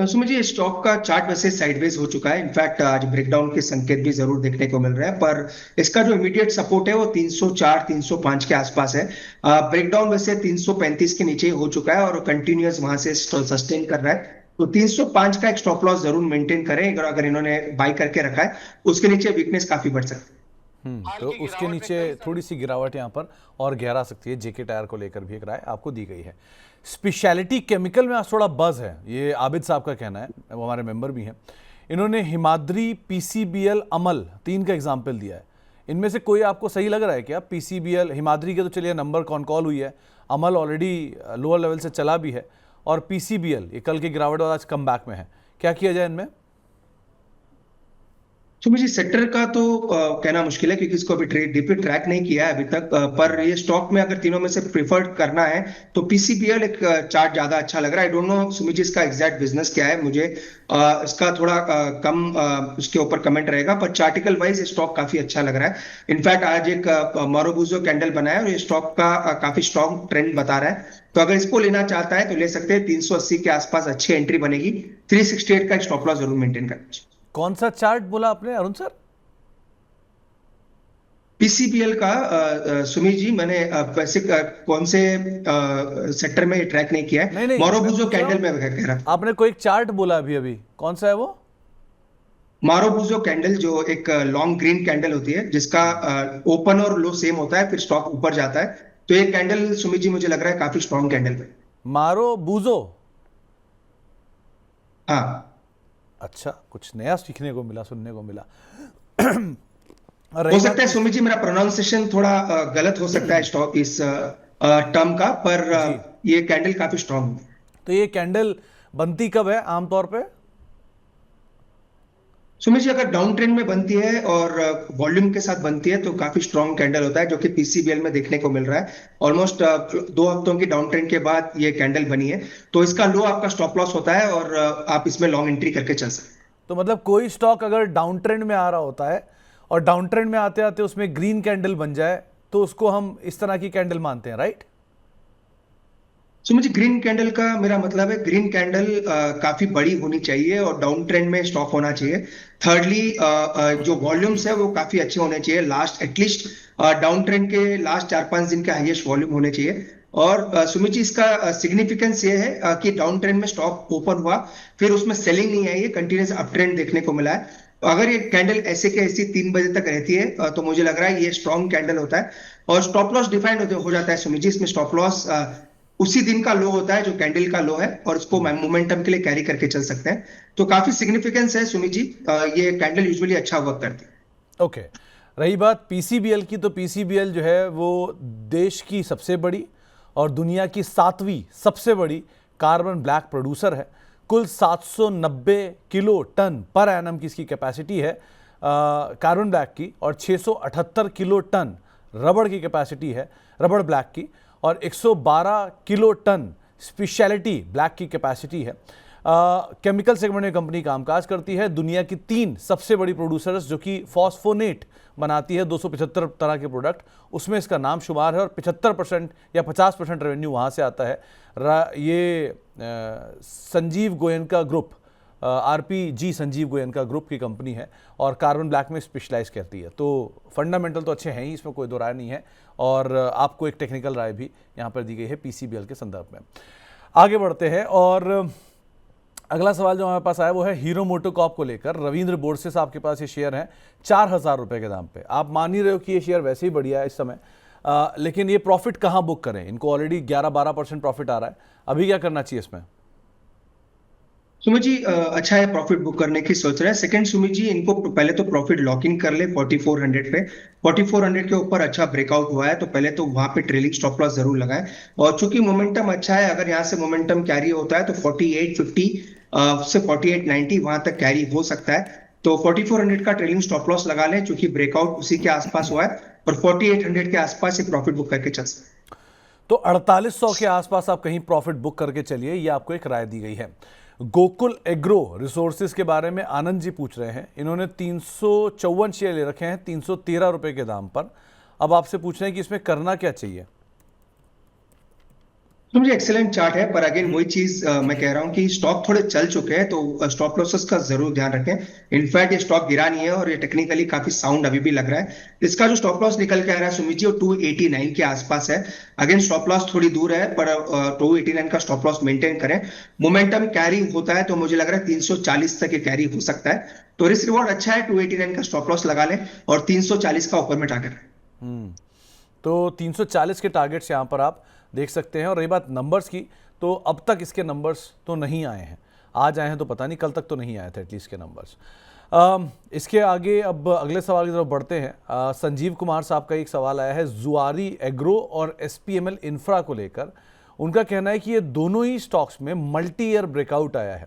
सुमित जी, स्टॉक का चार्ट वैसे साइडवेज हो चुका है। इनफैक्ट आज ब्रेकडाउन के संकेत भी जरूर देखने को मिल रहे हैं, पर इसका जो इमीडिएट सपोर्ट है वो 304 305 के आसपास है। ब्रेकडाउन वैसे 335 के नीचे ही हो चुका है और कंटिन्यूअस वहां से सस्टेन कर रहा है। तो 305 का एक स्टॉप लॉस जरूर मेंटेन करें, अगर अगर इन्होंने बाई करके रखा है। उसके नीचे वीकनेस काफी बढ़ सकती है। तो उसके नीचे थोड़ी सी गिरावट यहाँ पर और गहरा सकती है। जेके टायर को लेकर भी एक राय आपको दी गई है। स्पेशलिटी केमिकल में आज थोड़ा बज है, ये आबिद साहब का कहना है, वो हमारे मेंबर भी हैं। इन्होंने हिमाद्री, पीसीबीएल, अमल 3 का एग्जाम्पल दिया है। इनमें से कोई आपको सही लग रहा है क्या? पीसीबीएल, हिमाद्री के तो चलिए नंबर कॉल हुई है, अमल ऑलरेडी लोअर लेवल से चला भी है, और पीसीबीएल ये कल की गिरावट और आज कम बैक में है। क्या किया जाए इनमें? तो मुझे सेक्टर का तो कहना मुश्किल है, क्योंकि इसको अभी डीपली ट्रैक नहीं किया है अभी तक। पर ये स्टॉक में अगर तीनों में से प्रिफर्ड करना है तो पीसीबीएल एक चार्ट ज्यादा अच्छा लग रहा है। I don't know Sumit ji इसका एग्जैक्ट बिजनेस क्या है, मुझे इसका थोड़ा कम उसके ऊपर कमेंट रहेगा, पर चार्टिकल वाइज स्टॉक काफी अच्छा लग रहा है। इनफैक्ट आज एक मारुबुजो कैंडल बनाया और ये स्टॉक का काफी स्ट्रॉन्ग ट्रेंड बता रहा है। तो अगर इसको लेना चाहता है तो ले सकते हैं। 380 के आसपास अच्छी एंट्री बनेगी। 368 का स्टॉप लॉस जरूर मेंटेन करना चाहिए। कौन सा चार्ट बोला आपने अरुण सर? पीसीबीएल का सुमित जी, मैंने वैसे कौन से सेक्टर में ट्रैक नहीं किया नहीं है। नहीं, मैं मारुबुजो पूछ रहा कैंडल हूं, में कह रहा था। आपने कोई एक चार्ट बोला अभी अभी, कौन सा है वो? मारुबुजो कैंडल जो एक लॉन्ग ग्रीन कैंडल होती है, जिसका ओपन और लो सेम होता है, फिर स्टॉक ऊपर जाता है। तो ये कैंडल सुमित जी मुझे लग रहा है काफी स्ट्रॉन्ग कैंडल है। मारो बूजो। हाँ, अच्छा, कुछ नया सीखने को मिला, सुनने को मिला। हो रही सकता है बात सुमित जी मेरा प्रोनाउंसिएशन थोड़ा गलत हो सकता है स्टॉक इस टर्म का, पर जी, ये कैंडल काफी स्ट्रॉन्ग है। तो ये कैंडल बनती कब है आमतौर पे? सुमित जी अगर डाउन ट्रेंड में बनती है और वॉल्यूम के साथ बनती है तो काफी स्ट्रॉन्ग कैंडल होता है, जो कि पीसीबीएल में देखने को मिल रहा है। ऑलमोस्ट 2 हफ्तों की डाउन ट्रेंड के बाद ये कैंडल बनी है। तो इसका लो आपका स्टॉप लॉस होता है और आप इसमें लॉन्ग एंट्री करके चल सकते हैं। तो मतलब कोई स्टॉक अगर डाउन ट्रेंड में आ रहा होता है और डाउन ट्रेंड में आते आते उसमें ग्रीन कैंडल बन जाए, तो उसको हम इस तरह की कैंडल मानते हैं, राइट? सो मुझे ग्रीन कैंडल का मेरा मतलब है ग्रीन कैंडल काफी बड़ी होनी चाहिए और डाउन ट्रेंड में स्टॉक होना चाहिए। थर्डली जो वॉल्यूम्स है वो काफी अच्छे होने चाहिए। लास्ट एटलीस्ट डाउन ट्रेंड के लास्ट 4-5 दिन के हाईएस्ट वॉल्यूम होने चाहिए। और सुमित जी इसका सिग्निफिकेंस ये है कि डाउन ट्रेंड में स्टॉक ओपन हुआ, फिर उसमें सेलिंग नहीं आई है, कंटिन्यूस अप ट्रेंड देखने को मिला है। अगर ये कैंडल ऐसे के ऐसी 3 बजे तक रहती है तो मुझे लग रहा है ये स्ट्रॉन्ग कैंडल होता है और स्टॉप लॉस डिफाइंड हो जाता है। सुमित जी इसमें स्टॉप लॉस उसी दिन का लो होता है जो कैंडल का लो है, और इसको मोमेंटम के लिए कैरी करके चल सकते हैं। तो काफी सिग्निफिकेंस है सुमित जी। ये कैंडल यूजुअली अच्छा वर्क करती है। ओके, रही बात पीसीबीएल की, तो पीसीबीएल जो है वो देश की सबसे बड़ी और दुनिया की 7वीं सबसे बड़ी कार्बन ब्लैक प्रोड्यूसर है। कुल 790 किलो टन पर एनम की इसकी कैपेसिटी है कार्बन ब्लैक की, और 678 किलो टन रबड़ की कैपेसिटी है रबड़ ब्लैक की, और 112 किलो टन स्पेशलिटी ब्लैक की कैपेसिटी है। केमिकल सेगमेंट में कंपनी कामकाज करती है। दुनिया की 3 सबसे बड़ी प्रोड्यूसर्स जो कि फॉस्फोनेट बनाती है 275 तरह के प्रोडक्ट, उसमें इसका नाम शुमार है, और 75% या 50% रेवेन्यू वहाँ से आता है। ये Sanjeev Goenka group, RPG Sanjeev Goenka group की कंपनी है और कार्बन ब्लैक में स्पेशलाइज करती है। तो फंडामेंटल तो अच्छे हैं ही, इसमें कोई दो राय नहीं है, और आपको एक टेक्निकल राय भी यहाँ पर दी गई है पीसीबीएल के संदर्भ में। आगे बढ़ते हैं, और अगला सवाल जो हमारे पास आया वो है हीरो मोटोकॉर्प को लेकर। रविंद्र बोरसे साहब के पास ये शेयर है 4000 रुपये के दाम पे। आप मान ही रहे हो कि ये शेयर वैसे ही बढ़िया है इस समय, लेकिन ये प्रॉफिट कहाँ बुक करें? इनको ऑलरेडी 11-12% प्रॉफिट आ रहा है, अभी क्या करना चाहिए इसमें? सुमित जी अच्छा है, प्रॉफिट बुक करने की सोच रहे हैं। सेकंड सुमित जी, इनको पहले तो प्रॉफिट लॉक इन कर ले 4400 पे। 4400 के ऊपर अच्छा ब्रेकआउट हुआ है तो पहले तो वहां पे ट्रेलिंग स्टॉप लॉस जरूर लगाएं। और चूंकि मोमेंटम अच्छा है, अगर यहाँ से मोमेंटम कैरी होता है तो 4850 से 4890 वहां तक कैरी हो सकता है। तो 4400 का ट्रेलिंग स्टॉप लॉस लगा लें, चूंकि ब्रेकआउट उसी के आसपास हुआ है, और 4800 के आसपास प्रॉफिट बुक करके चल सकते हैं। तो 4800 के आसपास आप कहीं प्रॉफिट बुक करके चलिए, ये आपको एक राय दी गई है। गोकुल एग्रो रिसोर्सेज के बारे में आनंद जी पूछ रहे हैं। इन्होंने 354 शेयर ले रखे हैं 313 रुपए के दाम पर। अब आपसे पूछ रहे हैं कि इसमें करना क्या चाहिए। तो मुझे एक्सेलेंट चार्ट है, पर अगेन वही चीज मैं कह रहा हूँ कि स्टॉक थोड़े चल चुके हैं, तो स्टॉप लॉसेस का जरूर ध्यान रखें। इनफैक्ट ये स्टॉक गिरा नहीं है और ये टेक्निकली काफी साउंड अभी भी लग रहा है। इसका जो स्टॉप लॉस निकल के आ रहा है सुमित जी, वो 289 के आसपास है। अगेन स्टॉप लॉस थोड़ी दूर है, पर 289 का स्टॉप लॉस मेंटेन करें। मोमेंटम कैरी होता है तो मुझे लग रहा है 340 तक ये कैरी हो सकता है। तो रिस्क रिवॉर्ड अच्छा है, 289 का स्टॉप लॉस लगा लें और 340 का ऊपर में टारगेट है। तो 340 के टारगेट्स यहाँ पर आप देख सकते हैं। और रही बात नंबर्स की, तो अब तक इसके नंबर्स तो नहीं आए हैं। आज आए हैं तो पता नहीं, कल तक तो नहीं आए थे एटलीस्ट के नंबर्स। इसके आगे अब अगले सवाल की तरफ बढ़ते हैं। संजीव कुमार साहब का एक सवाल आया है जुआरी एग्रो और एसपीएमएल इंफ्रा को लेकर। उनका कहना है कि ये दोनों ही स्टॉक्स में मल्टी ईयर ब्रेकआउट आया है।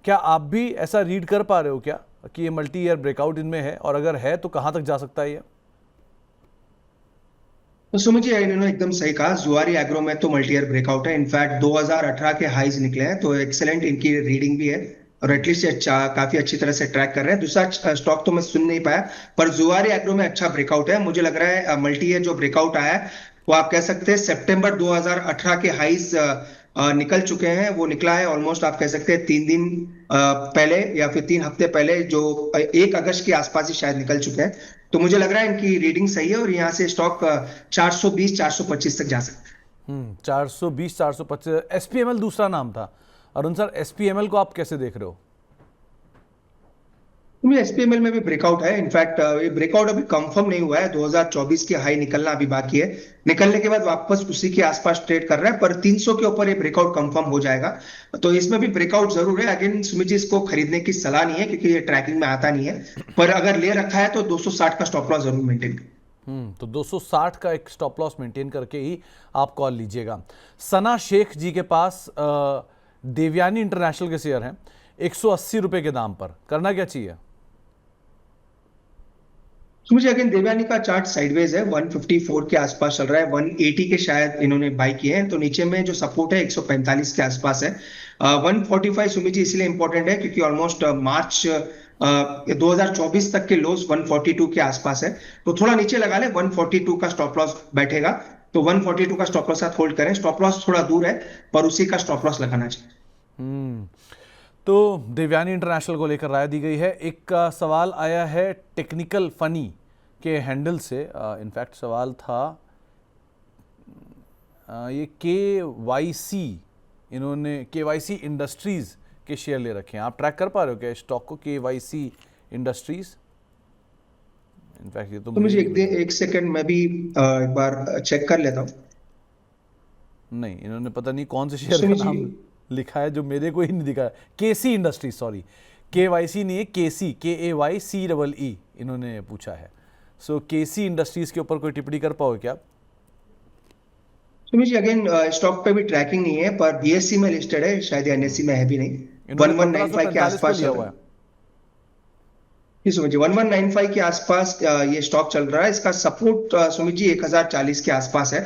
क्या आप भी ऐसा रीड कर पा रहे हो क्या कि ये मल्टी ईयर ब्रेकआउट इनमें है, और अगर है तो कहाँ तक जा सकता है ये? तो सुमित जी, इन्होंने एकदम सही कहा। जुआरी एग्रो में तो मल्टी ईयर ब्रेकआउट है। इनफैक्ट 2018 के हाईज निकले हैं, तो एक्सेलेंट इनकी रीडिंग भी है और एटलीस्ट काफी अच्छी तरह से ट्रैक कर रहे हैं। दूसरा स्टॉक तो मैं सुन नहीं पाया, पर जुआरी एग्रो में अच्छा ब्रेकआउट है। मुझे लग रहा है मल्टी ईयर जो ब्रेकआउट आया है वो आप कह सकते हैं सितंबर 2018 के हाईज निकल चुके हैं। वो निकला है ऑलमोस्ट, आप कह सकते हैं 3 दिन पहले या फिर 3 हफ्ते पहले, जो 1 अगस्त के आसपास ही शायद निकल चुके हैं। तो मुझे लग रहा है इनकी रीडिंग सही है और यहाँ से स्टॉक 420 425 तक जा सकता है। 420 425। एसपीएमएल दूसरा नाम था। अरुण सर, एसपीएमएल को आप कैसे देख रहे हो? एसपीएमएल में भी ब्रेकआउट है। इनफैक्ट ये ब्रेकआउट अभी कंफर्म नहीं हुआ है। 2024 की हाई निकलना अभी बाकी है। निकलने के बाद वापस उसी के आसपास ट्रेड कर रहा है, पर 300 के ऊपर ये ब्रेकआउट कंफर्म हो जाएगा। तो इसमें भी ब्रेकआउट जरूर है। अगेन सुमित जी, इसको खरीदने की सलाह नहीं है क्योंकि ये ट्रैकिंग में आता नहीं है, पर अगर ले रखा है तो 260 का स्टॉप लॉस जरूर मेंटेन करें। तो 260 का एक स्टॉप लॉस मेंटेन करके ही आप कॉल लीजिएगा। सना शेख जी के पास देवयानी इंटरनेशनल के शेयर हैं 180 रुपए के दाम पर। करना क्या चाहिए? तो मुझे अगेन देवयानी का चार्ट साइडवेज है, 154 के आसपास चल रहा है। 180 के शायद इन्होंने बाई किए हैं, तो नीचे में जो सपोर्ट है 145 के आसपास है। 145 सुमित जी इसलिए इंपॉर्टेंट है क्योंकि ऑलमोस्ट मार्च 2024 तक के लोस 142 के आसपास है। तो थोड़ा नीचे लगा ले, 142 का स्टॉप लॉस बैठेगा। तो 142 का स्टॉप लॉस साथ होल्ड करें। स्टॉप लॉस थोड़ा दूर है, पर उसी का स्टॉप लॉस लगाना चाहिए। तो देवयानी इंटरनेशनल को लेकर राय दी गई है। एक सवाल आया है टेक्निकल फनी के हैंडल से। इनफैक्ट सवाल था ये KYC, इन्होंने KYC इंडस्ट्रीज के शेयर ले रखे हैं। आप ट्रैक कर पा रहे हो क्या स्टॉक को, KYC इंडस्ट्रीज? इनफैक्ट ये तो मुझे एक सेकंड मैं भी एक बार चेक कर लेता हूँ। नहीं, इन्होंने पता नहीं कौन से शेयर का नाम लिखा है जो मेरे को ही नहीं दिखा। KC इंडस्ट्रीज, सॉरी, KYC नहीं है, KC, KAYCEE इन्होंने पूछा है। सो KC इंडस्ट्रीज के ऊपर कोई टिप्पणी कर पाओगे क्या आप? सुमित जी, अगेन स्टॉक पे भी ट्रैकिंग नहीं है, पर BSE में लिस्टेड है, शायद NSE में है भी नहीं। 1195 के आसपास चल रहा है। सुमित जी 1195 के आसपास ये स्टॉक चल रहा है। इसका सपोर्ट सुमित जी 1040 के आसपास है।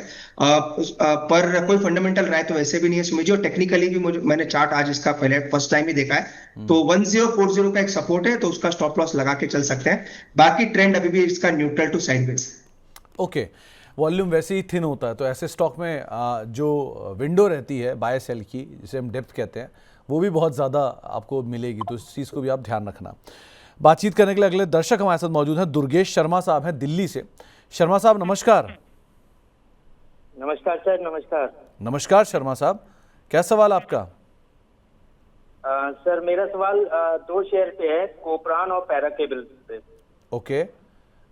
पर कोई फंडामेंटल राय तो वैसे भी नहीं है सुमित जी, और टेक्निकली भी मैंने चार्ट आज इसका पहले फर्स्ट टाइम ही देखा है। तो 1040 का एक सपोर्ट है, तो उसका स्टॉप लॉस लगा के चल सकते हैं। बाकी ट्रेंड अभी भी इसका neutral to sideways. Okay, volume वैसे ही थिन होता है, तो ऐसे स्टॉक में जो विंडो रहती है बाय सेल की, जिसे हम डेप्थ कहते हैं, वो भी बहुत ज़्यादा आपको मिलेगी। तो इस चीज़ को भी आप ध्यान रखना। बातचीत करने के लिए अगले दर्शक हमारे साथ मौजूद हैं। दुर्गेश शर्मा साहब हैं दिल्ली से। शर्मा साहब नमस्कार। नमस्कार सर। नमस्कार। नमस्कार शर्मा साहब, क्या सवाल आपका? सर मेरा सवाल 2 शेयर पे है, कोपरान और पैरा केबल पे। ओके,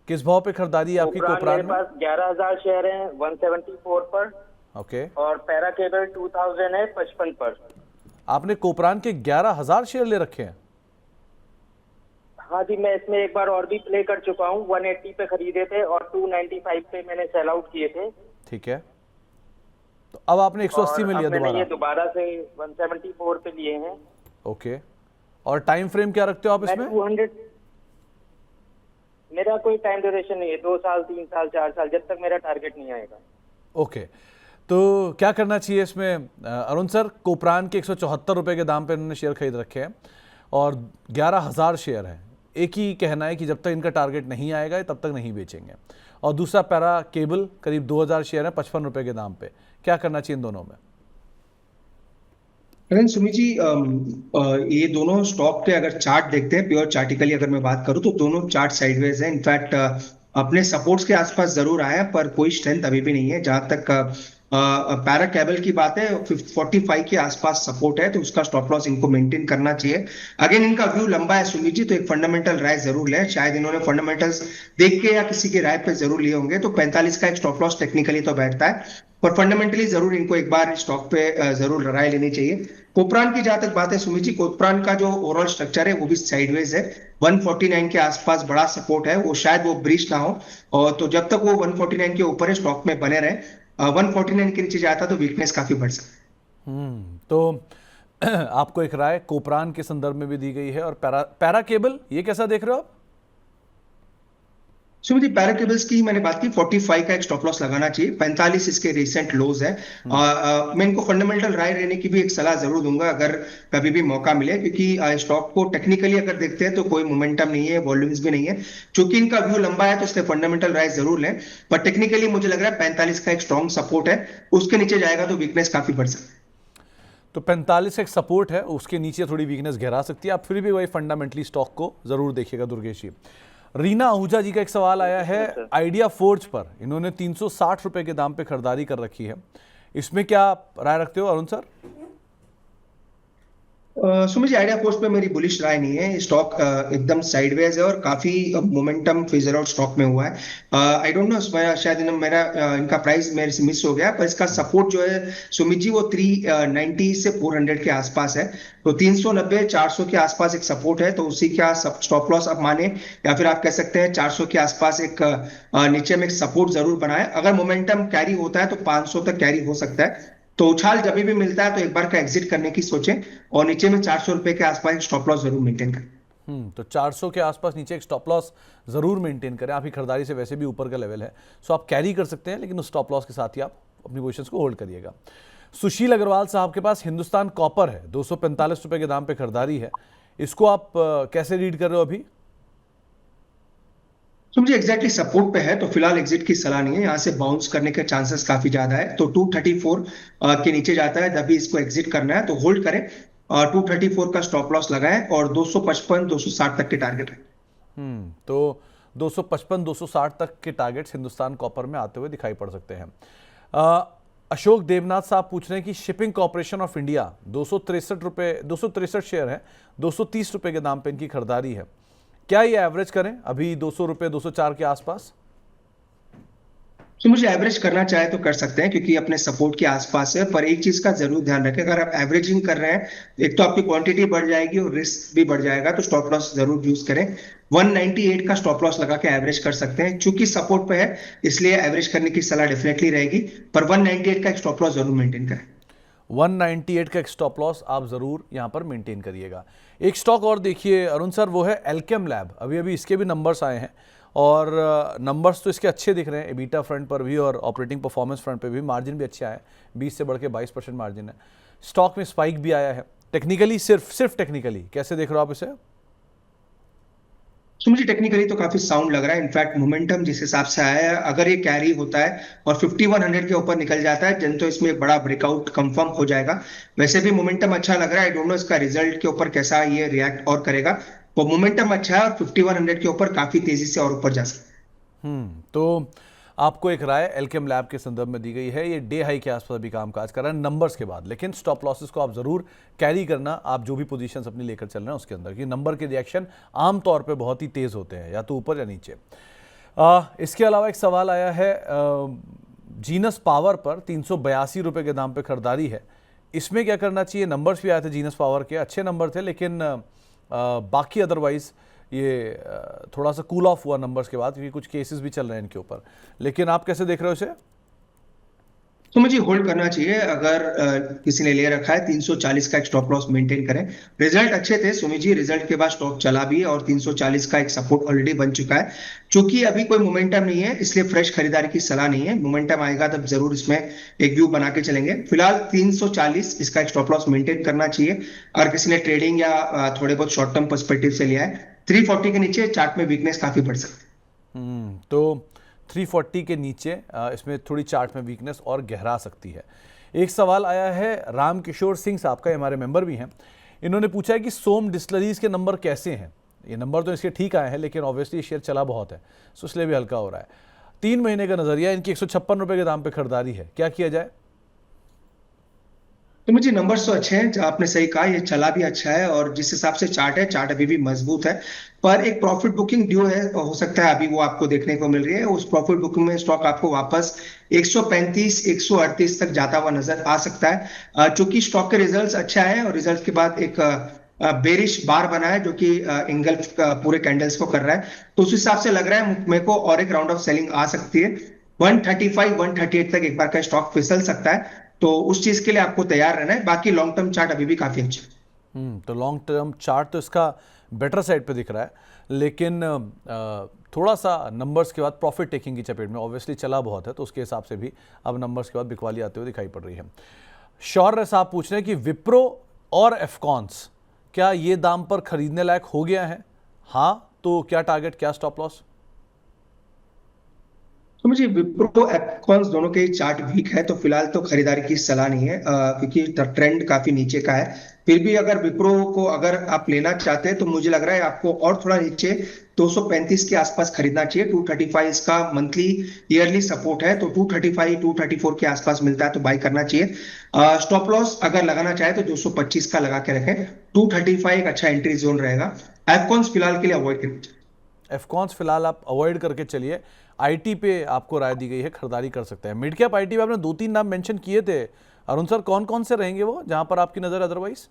किस भाव पे खरीदारी है आपकी कोपरान मेरे पास 11,000 शेयर हैं 174 पर। ओके, और पैरा केबल 2000 है 55 पर। आपने कोपरान के 11,000 शेयर ले रखे हैं? हाँ जी, मैं इसमें एक बार और भी प्ले कर चुका हूँ। 180 पे खरीदे थे और 295 पे मैंने सेल आउट किए थे। ठीक है, तो अब आपने 180 में लिया मैंने ये दोबारा से 174 पे लिए हैं। ओके, और टाइम फ्रेम क्या रखते हो आप इसमें? 200, मेरा कोई टाइम ड्यूरेशन नहीं है, 2 साल 3 साल 4 साल, जब तक मेरा टारगेट नहीं आएगा। ओके, तो क्या करना चाहिए इसमें अरुण सर? कोपरान के 174 रुपये के दाम पे इन्होंने शेयर खरीद रखे हैं और 11,000 शेयर हैं। एक ही कहना है कि जब तक इनका टारगेट नहीं आएगा तब तक नहीं बेचेंगे। और दूसरा पैरा केबल करीब 2,000 शेयर है 55 रुपये के दाम पे। क्या करना चाहिए इन दोनों में? लेकिन सुमित जी ये दोनों स्टॉक के अगर चार्ट देखते हैं, प्योर चार्टिकली अगर मैं बात करूं तो दोनों चार्ट साइडवेज है। इनफैक्ट अपने सपोर्ट्स के आसपास जरूर आया पर कोई स्ट्रेंथ अभी भी नहीं है। जहां तक पैरा केबल की बात है 45 के आसपास सपोर्ट है, तो उसका स्टॉप लॉस इनको मेंटेन करना चाहिए। अगेन इनका व्यू लंबा है सुमित जी, तो एक फंडामेंटल राय जरूर लें। शायद इन्होंने फंडामेंटल्स देख के या किसी की राय पे जरूर लिए होंगे। तो 45 का एक स्टॉप लॉस टेक्निकली तो बैठता है, पर फंडामेंटली जरूर इनको एक बार स्टॉक पे जरूर राय लेनी चाहिए। कोपरान की जहां तक बात है सुमित जी, कोपरान का जो ओवरऑल स्ट्रक्चर है वो भी साइडवेज है। 149 के आसपास बड़ा सपोर्ट है, वो शायद वो ब्रीच ना हो। और तो जब तक वो 149 के ऊपर है स्टॉक में बने रहे, 149 के नीचे जाता तो वीकनेस काफी बढ़ सकती है। तो आपको एक राय कोपरान के संदर्भ में भी दी गई है। और पैरा केबल ये कैसा देख रहे हो आप? सुमित जी, पैरा केबल्स की मैंने बात की, 45 का एक स्टॉप लॉस लगाना चाहिए। 45 इसके रिसेंट लोज है। मैं इनको फंडामेंटल राय लेने की भी एक सलाह जरूर दूंगा अगर कभी भी मौका मिले, क्योंकि स्टॉक को टेक्निकली अगर देखते हैं तो कोई मोमेंटम नहीं है, वॉल्यूम्स भी नहीं है। चूंकि इनका व्यू लंबा है तो इसलिए फंडामेंटल राय जरूर लें, पर टेक्निकली मुझे लग रहा है 45 का एक स्ट्रॉन्ग सपोर्ट है। उसके नीचे जाएगा तो वीकनेस काफी बढ़ सकती है। तो 45 एक सपोर्ट है, उसके नीचे थोड़ी वीकनेस गहरा सकती है। आप फिर भी वही फंडामेंटली स्टॉक को जरूर देखिएगा। दुर्गेश जी, रीना आहूजा जी का एक सवाल आया है आइडिया फोर्ज पर। इन्होंने 360 रुपए के दाम पे खरीदारी कर रखी है, इसमें क्या राय रखते हो Arun sir? Sumit ji, idea force पे मेरी बुलिश राय नहीं है। स्टॉक एकदम साइडवेज है और काफी मोमेंटम फिजर आउट स्टॉक में हुआ है। आई डोंट नो, शायद इनका प्राइस मेरे से मिस हो गया, पर इसका सपोर्ट जो है सुमित जी वो 390 से 400 के आसपास है। तो 390 400 के आसपास एक सपोर्ट है, तो उसी का स्टॉप लॉस आप माने, या फिर आप कह सकते हैं 400 के आसपास एक नीचे में एक सपोर्ट जरूर बनाए। अगर मोमेंटम कैरी होता है तो 500 तक कैरी हो सकता है। तो उछाल जब भी मिलता है तो एक बार का एग्जिट करने की सोचें, और नीचे में 400 रुपए के आसपास एक स्टॉप लॉस जरूर मेंटेन करें। तो 400 के आसपास नीचे एक स्टॉप लॉस जरूर मेंटेन करें। आपकी खरीदारी से वैसे भी ऊपर का लेवल है, सो आप कैरी कर सकते हैं, लेकिन उस स्टॉप लॉस के साथ ही आप अपनी पोजीशंस को होल्ड करिएगा। सुशील अग्रवाल साहब के पास हिंदुस्तान कॉपर है, 245 रुपए के दाम पे खरीदारी है। इसको आप कैसे रीड कर रहे हो अभी? तो मुझे एग्जैक्टली सपोर्ट पे है, तो फिलहाल एग्जिट की सलाह नहीं है। यहाँ से बाउंस करने के चांसेस काफी ज्यादा है। तो 234 के नीचे जाता है तभी इसको एग्जिट करना है, तो होल्ड करें। 234 का स्टॉप लॉस लगाएं और 255 260 तक के टारगेट है। तो 255 260 तक के टारगेट्स हिंदुस्तान कॉपर में आते हुए दिखाई पड़ सकते हैं। अशोक देवनाथ साहब पूछ रहे हैं कि shipping corporation of India 263 share है, 230 रुपए के दाम पे इनकी खरीदारी है। क्या ये एवरेज करें अभी 200 रुपए 204 के आसपास? तो मुझे एवरेज करना चाहे तो कर सकते हैं, क्योंकि अपने सपोर्ट के आसपास है। पर एक चीज का जरूर ध्यान रखें, अगर आप एवरेजिंग कर रहे हैं, एक तो आपकी क्वांटिटी बढ़ जाएगी और रिस्क भी बढ़ जाएगा। तो स्टॉप लॉस जरूर यूज करें। 198 का स्टॉप लॉस लगा के एवरेज कर सकते हैं। चूंकि सपोर्ट पे है इसलिए एवरेज करने की सलाह डेफिनेटली रहेगी, पर 198 का एक स्टॉप लॉस जरूर मेंटेन करें। 198 का एक स्टॉप लॉस आप जरूर यहां पर मेंटेन करिएगा। एक स्टॉक और देखिए अरुण सर, वो है एल्केम लैब। अभी अभी इसके भी नंबर्स आए हैं और नंबर्स तो इसके अच्छे दिख रहे हैं, एबिटा फ्रंट पर भी और ऑपरेटिंग परफॉर्मेंस फ्रंट पे भी। मार्जिन भी अच्छा है, 20 से बढ़ के 22% मार्जिन है। स्टॉक में स्पाइक भी आया है। टेक्निकली सिर्फ टेक्निकली कैसे देख रहे हो आप इसे? तो मुझे टेक्निकली तो काफी साउंड लग रहा है। इनफैक्ट मोमेंटम जिस हिसाब से आया है, अगर ये कैरी होता है और 5100 के ऊपर निकल जाता है जन, तो इसमें एक बड़ा ब्रेकआउट कंफर्म हो जाएगा। वैसे भी मोमेंटम अच्छा लग रहा है। आई डोंट नो इसका रिजल्ट के ऊपर कैसा ये रिएक्ट और करेगा। वो मोमेंटम अच्छा है और 5100 के ऊपर काफी तेजी से और ऊपर जा सकता है। तो आपको एक राय एल्केम लैब के संदर्भ में दी गई है। ये डे हाई के आसपास भी कामकाज कर रहा है नंबर्स के बाद, लेकिन स्टॉप लॉसेस को आप जरूर कैरी करना, आप जो भी पोजीशंस अपनी लेकर चल रहे हैं उसके अंदर, कि नंबर के रिएक्शन आमतौर पे बहुत ही तेज होते हैं, या तो ऊपर या नीचे। इसके अलावा एक सवाल आया है जीनस पावर पर 382 रुपए के दाम पे खरीदारी है, इसमें क्या करना चाहिए? नंबर्स भी आए थे जीनस पावर के, अच्छे नंबर थे, लेकिन बाकी अदरवाइज ये थोड़ा सा कूल ऑफ हुआ नंबर्स के बाद, क्योंकि कुछ केसेस भी चल रहे हैं इनके ऊपर। लेकिन आप कैसे देख रहे हो इसे? तो मुझे होल्ड करना चाहिए। अगर किसी ने ले रखा है 340 का एक स्टॉप लॉस मेंटेन करें। रिजल्ट अच्छे थे सुमित जी, रिजल्ट के बाद स्टॉक चला भी है और 340 का एक सपोर्ट ऑलरेडी बन चुका है। क्योंकि अभी कोई मोमेंटम नहीं है, इसलिए फ्रेश खरीदारी की सलाह नहीं है। मोमेंटम आएगा तब जरूर इसमें एक व्यू बना के चलेंगे। फिलहाल 340 इसका एक स्टॉप लॉस मेंटेन करना चाहिए। अगर किसी ने ट्रेडिंग या थोड़े बहुत शॉर्ट टर्म पर्सपेक्टिव से लिया है, 340 के नीचे चार्ट में वीकनेस काफी बढ़ सकती है। तो 340 के नीचे इसमें थोड़ी चार्ट में वीकनेस और गहरा सकती है। एक सवाल आया है राम किशोर सिंह साहब का, हमारे मेंबर भी हैं। इन्होंने पूछा है कि सोम डिस्टिलरीज के नंबर कैसे हैं। ये नंबर तो इसके ठीक आए हैं, लेकिन ऑब्वियसली शेयर चला बहुत है, सो इसलिए भी हल्का हो रहा है। 3 महीने का नजरिया, इनकी 156 रुपए के दाम पे खरीदारी है, क्या किया जाए? तो मुझे नंबर्स तो अच्छे हैं, जो आपने सही कहा, ये चला भी अच्छा है और जिस हिसाब से चार्ट है, चार्ट अभी भी मजबूत है। पर एक प्रॉफिट बुकिंग ड्यू है, हो सकता है अभी वो आपको देखने को मिल रही है। उस प्रॉफिट बुकिंग में स्टॉक आपको वापस 135 138 तक जाता हुआ नजर आ सकता है। चूंकि स्टॉक के रिजल्ट्स अच्छा है और रिजल्ट के बाद एक बेरिश बार बना है, जो कि इंगल्फ पूरे कैंडल्स को कर रहा है। तो उस हिसाब से लग रहा है मेरे को और एक राउंड ऑफ सेलिंग आ सकती है। 135 138 तक एक बार का स्टॉक फिसल सकता है, तो उस चीज के लिए आपको तैयार रहना है। बाकी लॉन्ग टर्म चार्ट अभी भी काफी अच्छा है। तो लॉन्ग टर्म चार्ट तो इसका बेटर साइड पे दिख रहा है, लेकिन थोड़ा सा नंबर्स के बाद प्रॉफिट टेकिंग की चपेट में, ऑब्वियसली चला बहुत है तो उसके हिसाब से भी अब नंबर्स के बाद बिकवाली आते हुए दिखाई पड़ रही है। शौर्य साहब पूछ रहे हैं कि विप्रो और एफकॉन्स क्या ये दाम पर खरीदने लायक हो गया है? हाँ, तो क्या टारगेट, क्या स्टॉप लॉस? तो मुझे विप्रो एपकॉन्स दोनों के चार्ट वीक है, तो फिलहाल तो खरीदारी की सलाह नहीं है, क्योंकि ट्रेंड काफी नीचे का है। फिर भी अगर विप्रो को अगर आप लेना चाहते हैं तो मुझे लग रहा है आपको और थोड़ा नीचे 235 के आसपास खरीदना चाहिए। 235 इसका मंथली ईयरली सपोर्ट है, तो 235 234 के आसपास मिलता है तो बाई करना चाहिए। स्टॉप लॉस अगर लगाना चाहे तो 225 का लगा के रखें। 235 एक अच्छा एंट्री जोन रहेगा। एपकॉन्स फिलहाल के लिए अवॉइड करना चाहिए। एफकॉन्स फिलहाल आप अवॉइड करके चलिए। आईटी पे आपको राय दी गई है, खरीदारी कर सकते हैं। मिड कैप आईटी पे आपने 2-3 नाम मेंशन किए थे अरुण सर, कौन कौन से रहेंगे वो जहां पर आपकी नजर अदरवाइज?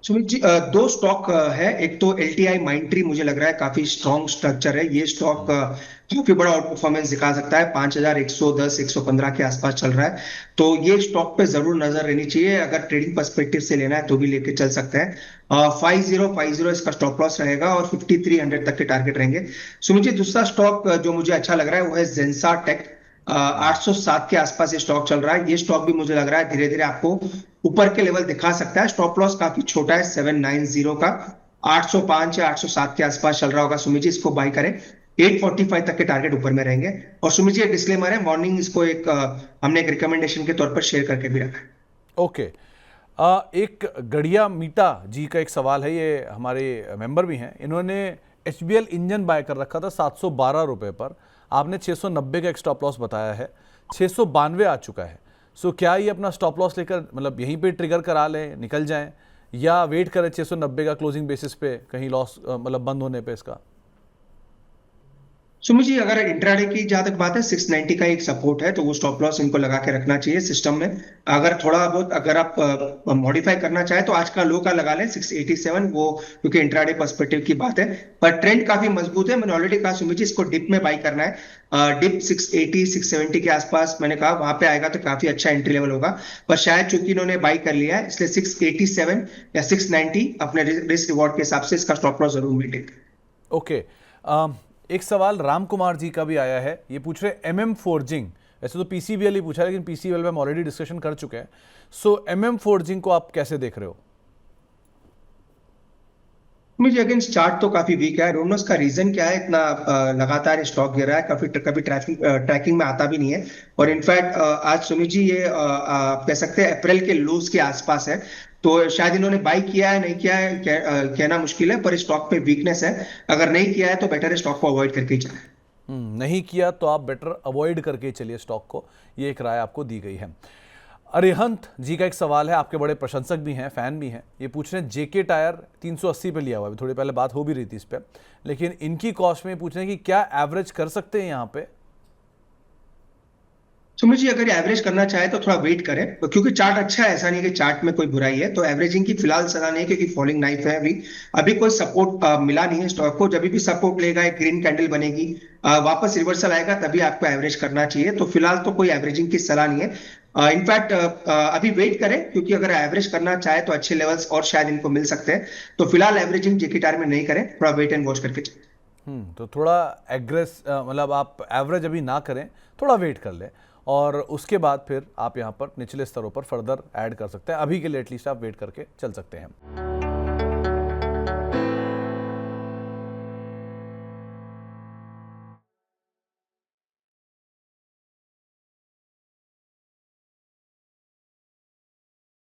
सुमित जी, दो स्टॉक है। एक तो एलटीआई माइंट्री, मुझे लग रहा है काफी स्ट्रॉन्ग स्ट्रक्चर है। ये स्टॉक काफी बड़ा आउट परफॉर्मेंस दिखा सकता है। 5110 115 के आसपास चल रहा है, तो ये स्टॉक पे जरूर नजर रहनी चाहिए। अगर ट्रेडिंग पर्सपेक्टिव से लेना है तो भी लेके चल सकते हैं। 5050 इसका स्टॉप लॉस रहेगा और 5300 तक के टारगेट रहेंगे। सुमित जी, दूसरा स्टॉक जो मुझे अच्छा लग रहा है वो है जेंसा टेक। 807 के आसपास ये स्टॉक चल रहा है। ये स्टॉक भी मुझे लग रहा है धीरे धीरे आपको ऊपर के लेवल दिखा सकता है। स्टॉप लॉस काफी छोटा है 790 का। 805 या 807 के आसपास चल रहा होगा। सुमित जी, इसको बाई करें। 845 तक के टारगेट ऊपर में रहेंगे। और सुमित जी, एक डिस्क्लेमर है, मॉर्निंग इसको एक हमने एक रिकमेंडेशन के तौर पर शेयर करके भी रखा है। ओके। एक गड़िया मीटा जी का एक सवाल है, ये हमारे मेंबर भी हैं। इन्होंने एचबीएल इंजन बाय कर रखा था 712 रुपये पर। आपने 690 का एक स्टॉप लॉस बताया है, 692 आ चुका है। सो क्या ये अपना स्टॉप लॉस लेकर मतलब यहीं पे ट्रिगर करा लें, निकल जाएं, या वेट करें 690 का क्लोजिंग बेसिस पे कहीं लॉस मतलब बंद होने पे इसका? सुमित जी, अगर इंट्राडे की जहां तक बात है, 690 का एक सपोर्ट है, तो वो स्टॉप लॉस इनको लगा के रखना चाहिए सिस्टम में। अगर थोड़ा बहुत अगर आप मॉडिफाई करना चाहे तो आज का लो का लगा लें 687, वो क्योंकि इंट्राडे पर्सपेक्टिव की बात है। पर ट्रेंड काफी मजबूत है। मैंने ऑलरेडी कहा सुमित जी, इसको डिप में बाई करना है। डिप 680 670 के आसपास मैंने कहा वहां पे आएगा तो काफी अच्छा एंट्री लेवल होगा। पर शायद चूंकि इन्होंने बाई कर लिया है, इसलिए 687 या 690 अपने रिस्क रिवॉर्ड के हिसाब से इसका स्टॉप लॉस जरूर मेंटेन करें। ओके। एक सवाल राम कुमार जी का भी आया है। ये पूछ रहे एमएम फोर्जिंग, वैसे तो पीसीबीएल ही पूछा है, लेकिन पीसीबीएल में हम ऑलरेडी डिस्कशन कर चुके हैं। सो एमएम फोर्जिंग को आप कैसे देख रहे हो? मुझे अगेंस्ट चार्ट तो काफी वीक है। रोनोस का रीजन क्या है इतना लगातार स्टॉक गिर रहा है? कभी ट्रैकिंग में आता भी नहीं है। और इनफैक्ट आज सुमित जी ये आप कह सकते हैं अप्रैल के लोज के आसपास है। तो शायद इन्होंने बाई किया है, नहीं किया है, कहना मुश्किल है, पर स्टॉक पे वीकनेस है। अगर नहीं किया है तो बेटर है स्टॉक को अवॉइड करके ही चलें। नहीं किया तो आप बेटर अवॉइड करके चलिए स्टॉक को, ये एक राय आपको दी गई है। अरिहंत जी का एक सवाल है, आपके बड़े प्रशंसक भी हैं, फैन भी हैं। ये पूछ रहे हैं जेके टायर 380 पे लिया हुआ है, थोड़ी पहले बात हो भी रही थी इस पर, लेकिन इनकी कॉस्ट में पूछ रहे हैं कि क्या एवरेज कर सकते हैं यहाँ पे? सुमित जी, अगर एवरेज करना चाहे तो थोड़ा वेट करें, क्योंकि चार्ट अच्छा है, ऐसा नहीं कि चार्ट में कोई बुराई है। तो एवरेजिंग की फिलहाल सलाह नहीं है, क्योंकि फॉलिंग नाइफ है अभी। अभी कोई सपोर्ट मिला नहीं है स्टॉक को। जब भी सपोर्ट लेगा, एक ग्रीन कैंडल बनेगी, वापस रिवर्सल आएगा, तभी आपको एवरेज करना चाहिए। तो फिलहाल तो कोई एवरेजिंग की सलाह नहीं है। इनफैक्ट अभी वेट करें, क्योंकि अगर एवरेज करना चाहे तो अच्छे लेवल्स और शायद इनको मिल सकते हैं। तो फिलहाल एवरेजिंग जेकेटार में नहीं करें, थोड़ा वेट एंड वॉच करके चलें। तो थोड़ा मतलब आप एवरेज अभी ना करें, थोड़ा वेट कर लें और उसके बाद फिर आप यहाँ पर निचले स्तरों पर फर्दर ऐड कर सकते हैं। अभी के लिए एटलीस्ट आप वेट करके चल सकते हैं।